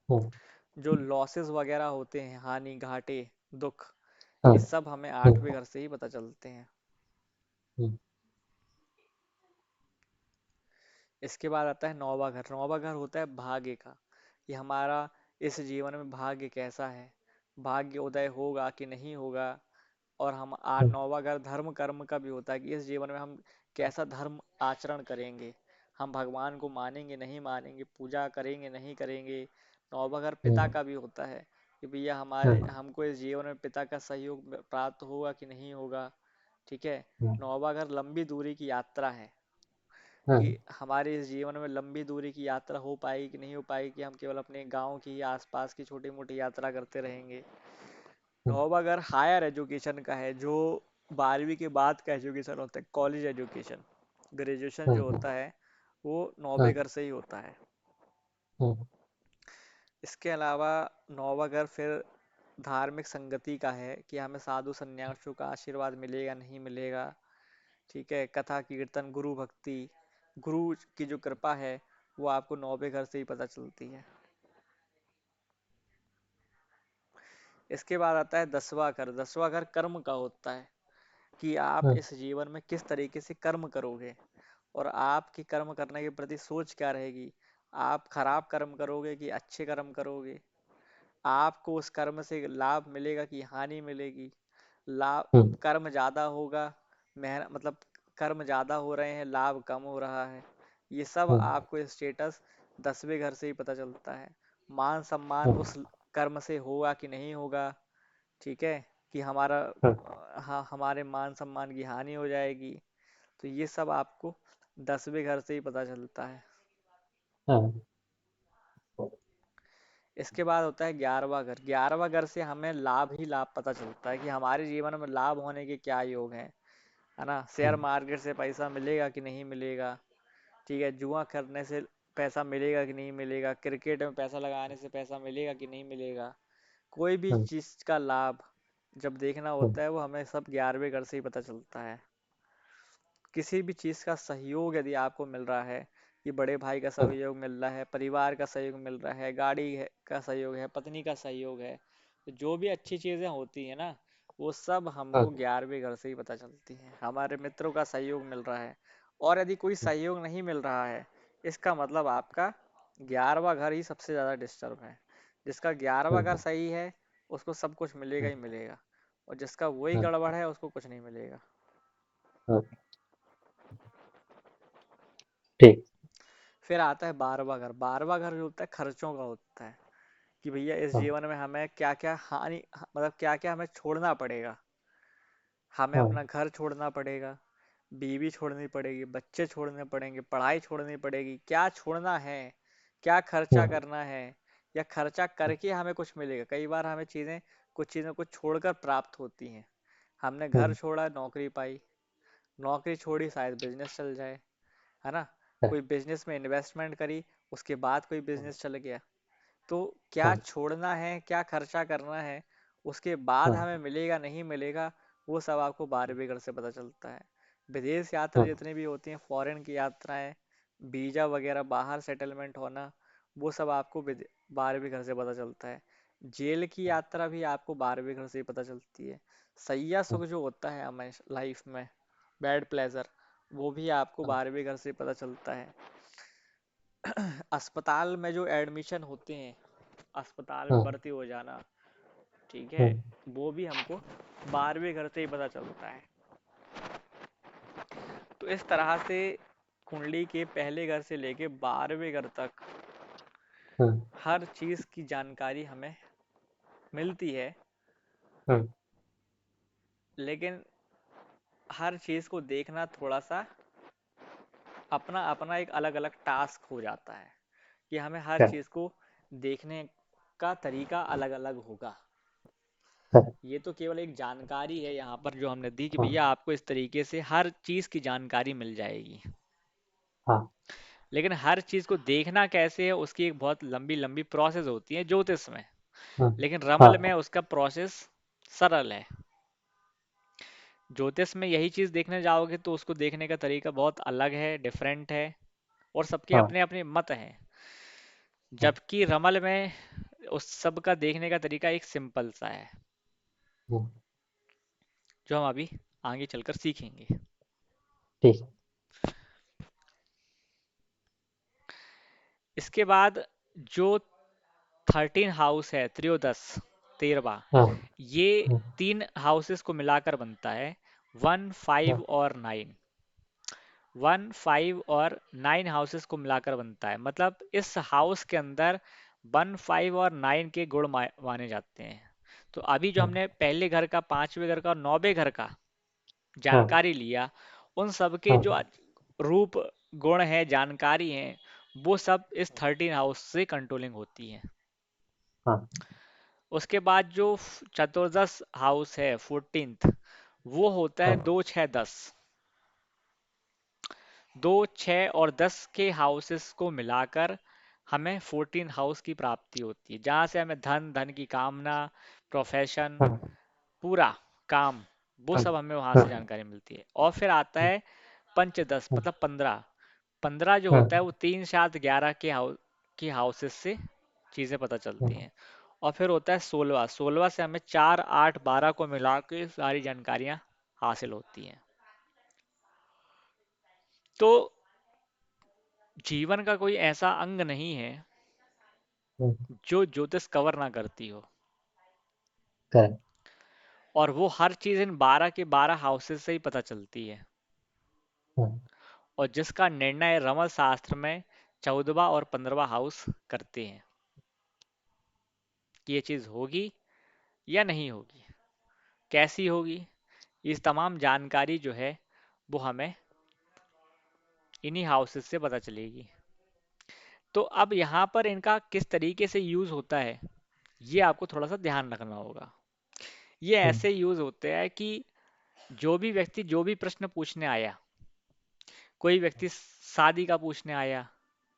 हम्म,
जो लॉसेस वगैरह होते हैं, हानि घाटे दुख,
हाँ,
ये सब हमें आठवें
हम्म,
घर से ही पता चलते हैं।
हम्म,
इसके बाद आता है नौवां घर। नौवां घर होता है भाग्य का, कि हमारा इस जीवन में भाग्य कैसा है, भाग्य उदय होगा कि नहीं होगा। और हम आठ
हम्म,
नौवां घर धर्म कर्म का भी होता है कि इस जीवन में हम कैसा धर्म आचरण करेंगे, हम भगवान को मानेंगे नहीं मानेंगे, पूजा करेंगे नहीं करेंगे। नौवा घर पिता
हम्म,
का भी होता है कि भैया हमारे
हम्म,
हमको इस जीवन में पिता का सहयोग प्राप्त होगा कि नहीं होगा। ठीक है।
हम्म,
नौवा घर लंबी दूरी की यात्रा है कि
हम्म,
हमारे इस जीवन में लंबी दूरी की यात्रा हो पाएगी कि नहीं हो पाएगी, कि हम केवल अपने गांव की ही आसपास की छोटी मोटी यात्रा करते रहेंगे।
हम्म,
नौवा घर हायर एजुकेशन का है, जो 12वीं के बाद का एजुकेशन होता है, कॉलेज एजुकेशन, ग्रेजुएशन जो
हम्म,
होता है वो नौवे
हम्म,
घर से ही होता है।
हम्म,
इसके अलावा नौवा घर फिर धार्मिक संगति का है कि हमें साधु संन्यासियों का आशीर्वाद मिलेगा नहीं मिलेगा। ठीक है। कथा कीर्तन गुरु भक्ति, गुरु की जो कृपा है वो आपको नौवे घर से ही पता चलती है। इसके बाद आता है 10वां घर। 10वां घर कर्म का होता है कि आप
हम्म,
इस जीवन में किस तरीके से कर्म करोगे और आपकी कर्म करने के प्रति सोच क्या रहेगी। आप खराब कर्म करोगे कि अच्छे कर्म करोगे, आपको उस कर्म से लाभ मिलेगा कि हानि मिलेगी। लाभ,
हम्म,
कर्म ज्यादा होगा, मेहनत मतलब कर्म ज्यादा हो रहे हैं, लाभ कम हो रहा है, ये सब
हम्म,
आपको स्टेटस 10वें घर से ही पता चलता है। मान सम्मान
हम्म,
उस कर्म से होगा कि नहीं होगा। ठीक है। कि हमारा,
हम्म,
हाँ, हमारे मान सम्मान की हानि हो जाएगी। तो ये सब आपको 10वें घर से ही पता चलता है।
हाँ,
इसके बाद होता है 11वां घर। 11वां घर से हमें लाभ ही लाभ पता चलता है कि हमारे जीवन में लाभ होने के क्या योग हैं। है ना। शेयर
हम्म,
मार्केट से पैसा मिलेगा कि नहीं मिलेगा। ठीक है। जुआ करने से पैसा मिलेगा कि नहीं मिलेगा। क्रिकेट में पैसा लगाने से पैसा मिलेगा कि नहीं मिलेगा। कोई भी
हम्म,
चीज का लाभ जब देखना
हम्म,
होता है वो हमें सब 11वें घर से ही पता चलता है। किसी भी चीज का सहयोग यदि आपको मिल रहा है, कि बड़े भाई का
हम्म,
सहयोग मिल रहा है, परिवार का सहयोग मिल रहा है, का सहयोग है, पत्नी का सहयोग है, तो जो भी अच्छी चीजें होती है ना, वो सब हमको
हम्म,
11वें घर से ही पता चलती हैं। हमारे मित्रों का सहयोग मिल रहा है, और यदि कोई सहयोग नहीं मिल रहा है, इसका मतलब आपका 11वां घर ही सबसे ज्यादा डिस्टर्ब है। जिसका 11वां घर
हम्म,
सही है उसको सब कुछ मिलेगा ही
हम्म,
मिलेगा, और जिसका वही
हम्म,
गड़बड़ है उसको कुछ नहीं मिलेगा।
हम्म, ठीक।
फिर आता है 12वां घर। 12वां घर जो होता है खर्चों का होता है कि भैया इस
हाँ,
जीवन में हमें क्या क्या मतलब क्या क्या हमें छोड़ना पड़ेगा। हमें
हाँ,
अपना घर छोड़ना पड़ेगा, बीवी छोड़नी पड़ेगी, बच्चे छोड़ने पड़ेंगे, पढ़ाई छोड़नी पड़ेगी, क्या छोड़ना है, क्या खर्चा
हम्म,
करना है, या खर्चा करके हमें कुछ मिलेगा। कई बार हमें कुछ चीज़ें को छोड़कर प्राप्त होती हैं। हमने घर
हम्म,
छोड़ा, नौकरी पाई, नौकरी छोड़ी, शायद बिजनेस चल जाए। है ना।
हाँ,
कोई बिजनेस में इन्वेस्टमेंट करी, उसके बाद कोई
हाँ,
बिजनेस चल गया। तो क्या
हाँ,
छोड़ना है, क्या खर्चा करना है, उसके बाद
हाँ,
हमें मिलेगा नहीं मिलेगा, वो सब आपको 12वें घर से पता चलता है। विदेश यात्रा
हाँ,
जितनी भी होती हैं, फॉरेन की यात्राएं, वीजा वगैरह, बाहर सेटलमेंट होना, वो सब आपको 12वें घर से पता चलता है। जेल की यात्रा भी आपको 12वें घर से ही पता चलती है। सैया
हाँ,
सुख जो होता है हमें लाइफ में, बैड प्लेजर, वो भी आपको
हाँ,
12वें घर से पता चलता है। अस्पताल में जो एडमिशन होते हैं, अस्पताल में
हाँ,
भर्ती हो जाना, ठीक है,
हम्म,
वो भी हमको 12वें घर से ही पता चलता है। तो इस तरह से कुंडली के पहले घर से लेके 12वें घर तक
हम्म,
हर चीज की जानकारी हमें मिलती है।
हम्म,
लेकिन हर चीज को देखना थोड़ा सा अपना अपना एक अलग अलग टास्क हो जाता है, कि हमें हर
क्या?
चीज को देखने का तरीका अलग अलग होगा।
हाँ,
ये तो केवल एक जानकारी है यहाँ पर जो हमने दी कि
हाँ,
भैया आपको इस तरीके से हर चीज की जानकारी मिल जाएगी।
हाँ,
लेकिन हर चीज को देखना कैसे है उसकी एक बहुत लंबी लंबी प्रोसेस होती है ज्योतिष में।
हाँ,
लेकिन रमल में
हाँ,
उसका प्रोसेस सरल है। ज्योतिष में यही चीज देखने जाओगे तो उसको देखने का तरीका बहुत अलग है, डिफरेंट है, और सबके
हाँ,
अपने अपने मत हैं।
हाँ,
जबकि रमल में उस सब का देखने का तरीका एक सिंपल सा है,
हम्म,
जो हम अभी आगे चलकर सीखेंगे।
ठीक।
इसके बाद जो 13 हाउस है, त्रयोदश, 13वां,
हाँ,
ये
हम्म,
3 हाउसेस को मिलाकर बनता है, 1, 5
हाँ,
और 9। 1, 5 और 9 हाउसेस को मिलाकर बनता है। मतलब इस हाउस के अंदर 1, 5 और 9 के गुण माने जाते हैं। तो अभी जो
हाँ
हमने पहले घर का, पांचवें घर का और नौवें घर का
हाँ
जानकारी लिया, उन सब के जो
हाँ
रूप, गुण है, जानकारी है, वो सब इस 13 हाउस से कंट्रोलिंग होती है।
हाँ
उसके बाद जो चतुर्दश हाउस है, 14th, वो होता है
हाँ
2, 6, 10। 2, 6 और 10 के हाउसेस को मिलाकर हमें 14 हाउस की प्राप्ति होती है, जहां से हमें धन, धन की कामना, प्रोफेशन,
हाँ
पूरा काम, वो
हाँ
सब हमें वहां से
हाँ
जानकारी मिलती है। और फिर आता है पंचदश,
हाँ
मतलब 15। 15 जो होता है
हाँ
वो 3, 7, 11 के हाउसेस से चीजें पता चलती हैं। और फिर होता है 16। 16 से हमें 4, 8, 12 को मिला के सारी जानकारियां हासिल होती हैं। तो जीवन का कोई ऐसा अंग नहीं है
हाँ,
जो ज्योतिष कवर ना करती हो।
करेक्ट।
और वो हर चीज इन 12 के 12 हाउसेस से ही पता चलती है।
हाँ
और जिसका निर्णय रमल शास्त्र में 14वां और 15वां हाउस करते हैं कि ये चीज होगी या नहीं होगी, कैसी होगी। इस तमाम जानकारी जो है वो हमें इन्हीं हाउसेस से पता चलेगी। तो अब यहाँ पर इनका किस तरीके से यूज होता है, ये आपको थोड़ा सा ध्यान रखना होगा। ये
हाँ
ऐसे यूज होते हैं कि जो भी व्यक्ति जो भी प्रश्न पूछने आया, कोई व्यक्ति शादी का पूछने आया,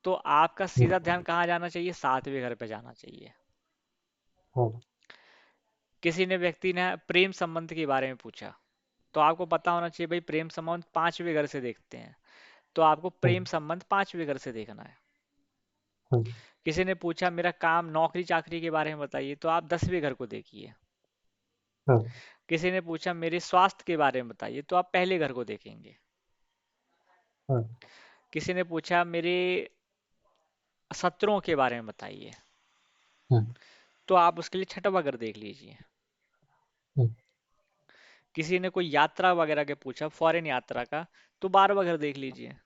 तो आपका सीधा ध्यान कहाँ जाना चाहिए? 7वें घर पे जाना चाहिए।
हाँ
किसी ने व्यक्ति ने प्रेम संबंध के बारे में पूछा, तो आपको पता होना चाहिए भाई प्रेम संबंध 5वें घर से देखते हैं, तो आपको प्रेम
हाँ
संबंध 5वें घर से देखना है।
हाँ
किसी ने पूछा मेरा काम, नौकरी चाकरी के बारे में बताइए, तो आप 10वें घर को देखिए।
हाँ
किसी ने पूछा मेरे स्वास्थ्य के बारे में बताइए, तो आप पहले घर को देखेंगे।
हाँ
किसी ने पूछा मेरे शत्रुओं के बारे में बताइए,
हाँ
तो आप उसके लिए छठवां घर देख लीजिए।
हाँ
किसी ने कोई यात्रा वगैरह के पूछा, फॉरेन यात्रा का, तो 12वां घर देख लीजिए।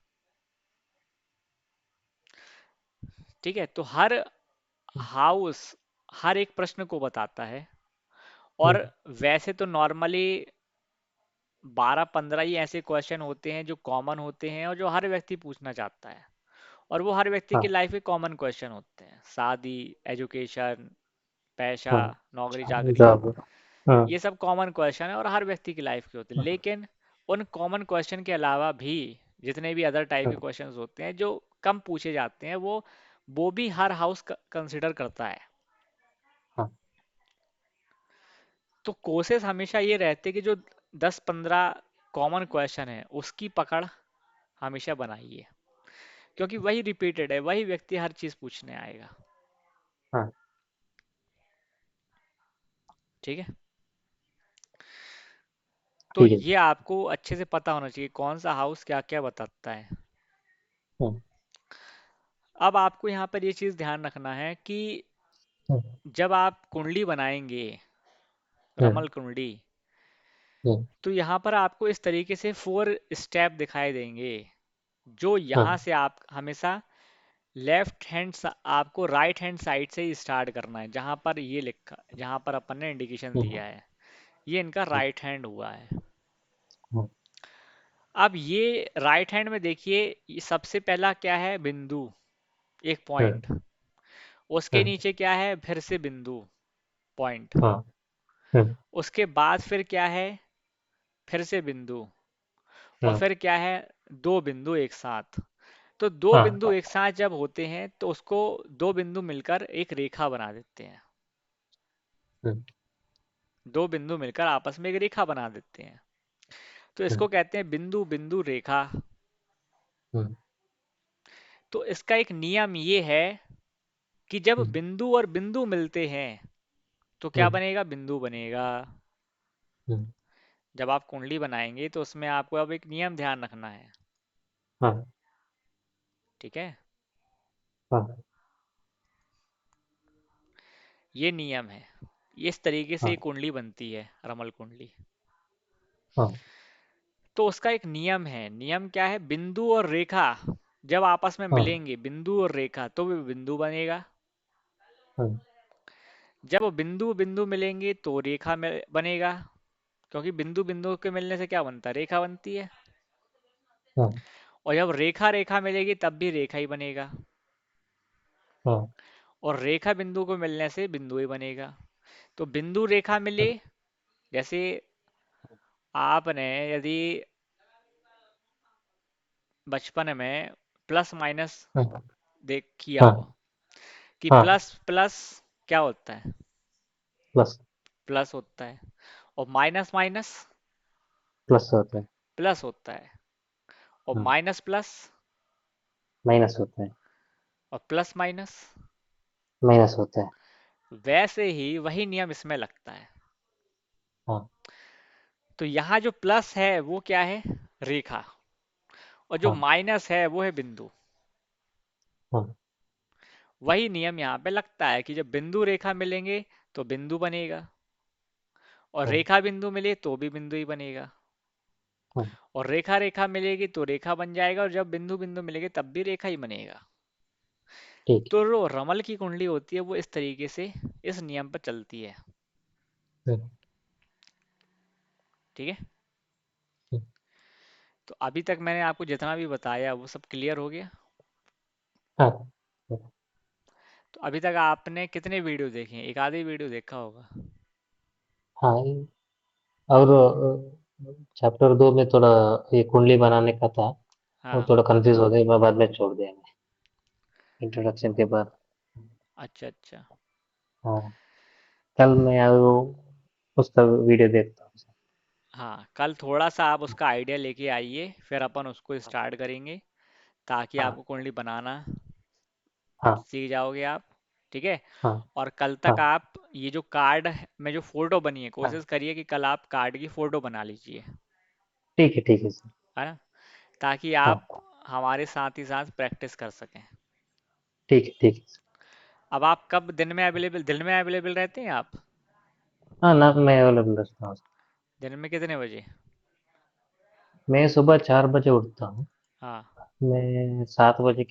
ठीक है, तो हर हाउस हर एक प्रश्न को बताता है। और
हाँ
वैसे तो नॉर्मली 12, 15 ही ऐसे क्वेश्चन होते हैं जो कॉमन होते हैं और जो हर व्यक्ति पूछना चाहता है। और वो हर व्यक्ति की
हाँ
लाइफ के कॉमन क्वेश्चन होते हैं: शादी, एजुकेशन, पैसा,
हाँ
नौकरी
हाँ
चाकरी।
जॉब। हाँ
ये सब कॉमन क्वेश्चन है और हर व्यक्ति की लाइफ के होते हैं। लेकिन उन कॉमन क्वेश्चन के अलावा भी जितने भी अदर टाइप के
हाँ
क्वेश्चंस होते हैं जो कम पूछे जाते हैं, वो भी हर हाउस कंसिडर करता है।
हाँ
तो कोशिश हमेशा ये रहती है कि जो 10, 15 कॉमन क्वेश्चन है उसकी पकड़ हमेशा बनाइए, क्योंकि वही रिपीटेड है, वही व्यक्ति हर चीज पूछने आएगा।
हाँ
ठीक है, तो
ठीक है।
ये आपको अच्छे से पता होना चाहिए कौन सा हाउस क्या क्या बताता है।
हाँ
अब आपको यहाँ पर ये चीज ध्यान रखना है कि
हाँ
जब आप कुंडली बनाएंगे,
हाँ
रमल कुंडली,
हाँ
तो यहाँ पर आपको इस तरीके से 4 स्टेप दिखाई देंगे, जो यहाँ
हाँ
से आप हमेशा लेफ्ट हैंड, आपको राइट हैंड साइड से ही स्टार्ट करना है। जहाँ पर ये लिखा, जहाँ पर अपन ने इंडिकेशन दिया है, ये इनका राइट हैंड हुआ है।
हाँ
अब ये राइट हैंड में देखिए, ये सबसे पहला क्या है? बिंदु, एक
हाँ
पॉइंट। उसके
हाँ
नीचे क्या है? फिर से बिंदु, पॉइंट।
हाँ हाँ
उसके बाद फिर क्या है? फिर से बिंदु। और
हाँ
फिर क्या है? दो बिंदु एक साथ। तो दो
हाँ
बिंदु एक साथ जब होते हैं तो उसको, दो बिंदु मिलकर एक रेखा बना देते हैं।
हाँ
दो बिंदु मिलकर आपस में एक रेखा बना देते हैं, तो
हाँ
इसको कहते हैं बिंदु बिंदु रेखा।
हाँ
तो इसका एक नियम ये है कि जब
हाँ
बिंदु और बिंदु मिलते हैं तो क्या
हाँ
बनेगा? बिंदु बनेगा।
हाँ
जब आप कुंडली बनाएंगे तो उसमें आपको अब एक नियम ध्यान रखना है।
हाँ
ठीक है,
हाँ
ये नियम है। इस तरीके से ये
हाँ
कुंडली बनती है, रमल कुंडली।
हाँ
तो उसका एक नियम है। नियम क्या है? बिंदु और रेखा जब आपस में
हाँ
मिलेंगे, बिंदु और रेखा, तो वो बिंदु बनेगा।
हाँ
जब वो बिंदु बिंदु मिलेंगे तो रेखा में बनेगा, क्योंकि बिंदु बिंदु के मिलने से क्या बनता है? रेखा बनती है।
हाँ
और जब रेखा रेखा मिलेगी तब भी रेखा ही बनेगा।
हाँ
और रेखा बिंदु को मिलने से बिंदु ही बनेगा। तो बिंदु रेखा
हाँ
मिले, जैसे आपने यदि बचपन में प्लस माइनस
हाँ
देख किया हो,
हाँ
कि
हाँ,
प्लस प्लस क्या होता है?
प्लस
प्लस होता है। और माइनस माइनस
प्लस होता है।
प्लस होता है। और
हाँ,
माइनस प्लस
माइनस होता है।
और प्लस माइनस।
माइनस होता है।
वैसे ही वही नियम इसमें लगता है।
हाँ
तो यहाँ जो प्लस है वो क्या है? रेखा। और जो
हाँ
माइनस है वो है बिंदु।
हाँ
वही नियम यहाँ पे लगता है कि जब बिंदु रेखा मिलेंगे तो बिंदु बनेगा, और
हाँ
रेखा बिंदु मिले तो भी बिंदु ही बनेगा।
हाँ,
और रेखा रेखा मिलेगी तो रेखा बन जाएगा, और जब बिंदु बिंदु मिलेंगे तब भी रेखा ही बनेगा।
ठीक
तो जो रमल की कुंडली होती है वो इस तरीके से इस नियम पर चलती है।
है।
ठीक है।
हम्म,
तो अभी तक मैंने आपको जितना भी बताया वो सब क्लियर हो गया?
हाँ
तो अभी तक आपने कितने वीडियो देखे हैं? एक आधे वीडियो देखा होगा।
हाँ। और चैप्टर 2 में थोड़ा ये कुंडली बनाने का था, वो
हाँ।
थोड़ा कंफ्यूज हो गए, मैं बाद में छोड़ दिया मैं इंट्रोडक्शन के बाद।
अच्छा अच्छा।
हाँ, कल मैं वो उसका वीडियो देखता हूँ।
हाँ, कल थोड़ा सा आप उसका आइडिया लेके आइए, फिर अपन उसको स्टार्ट करेंगे, ताकि
हाँ
आपको कुंडली बनाना
हाँ
सीख जाओगे आप। ठीक है।
हाँ
और कल
हाँ
तक आप ये जो कार्ड में जो फोटो बनी है,
हाँ,
कोशिश करिए कि कल आप कार्ड की फोटो बना लीजिए।
ठीक है सर।
है ना? ताकि आप
हाँ,
हमारे साथ ही साथ प्रैक्टिस कर सकें।
ठीक है सर।
अब आप कब दिन में अवेलेबल रहते हैं आप?
हाँ ना, मैं अवेलेबल रहता हूँ।
दिन में कितने बजे?
मैं सुबह 4 बजे उठता हूँ।
हाँ।
मैं 7 बजे के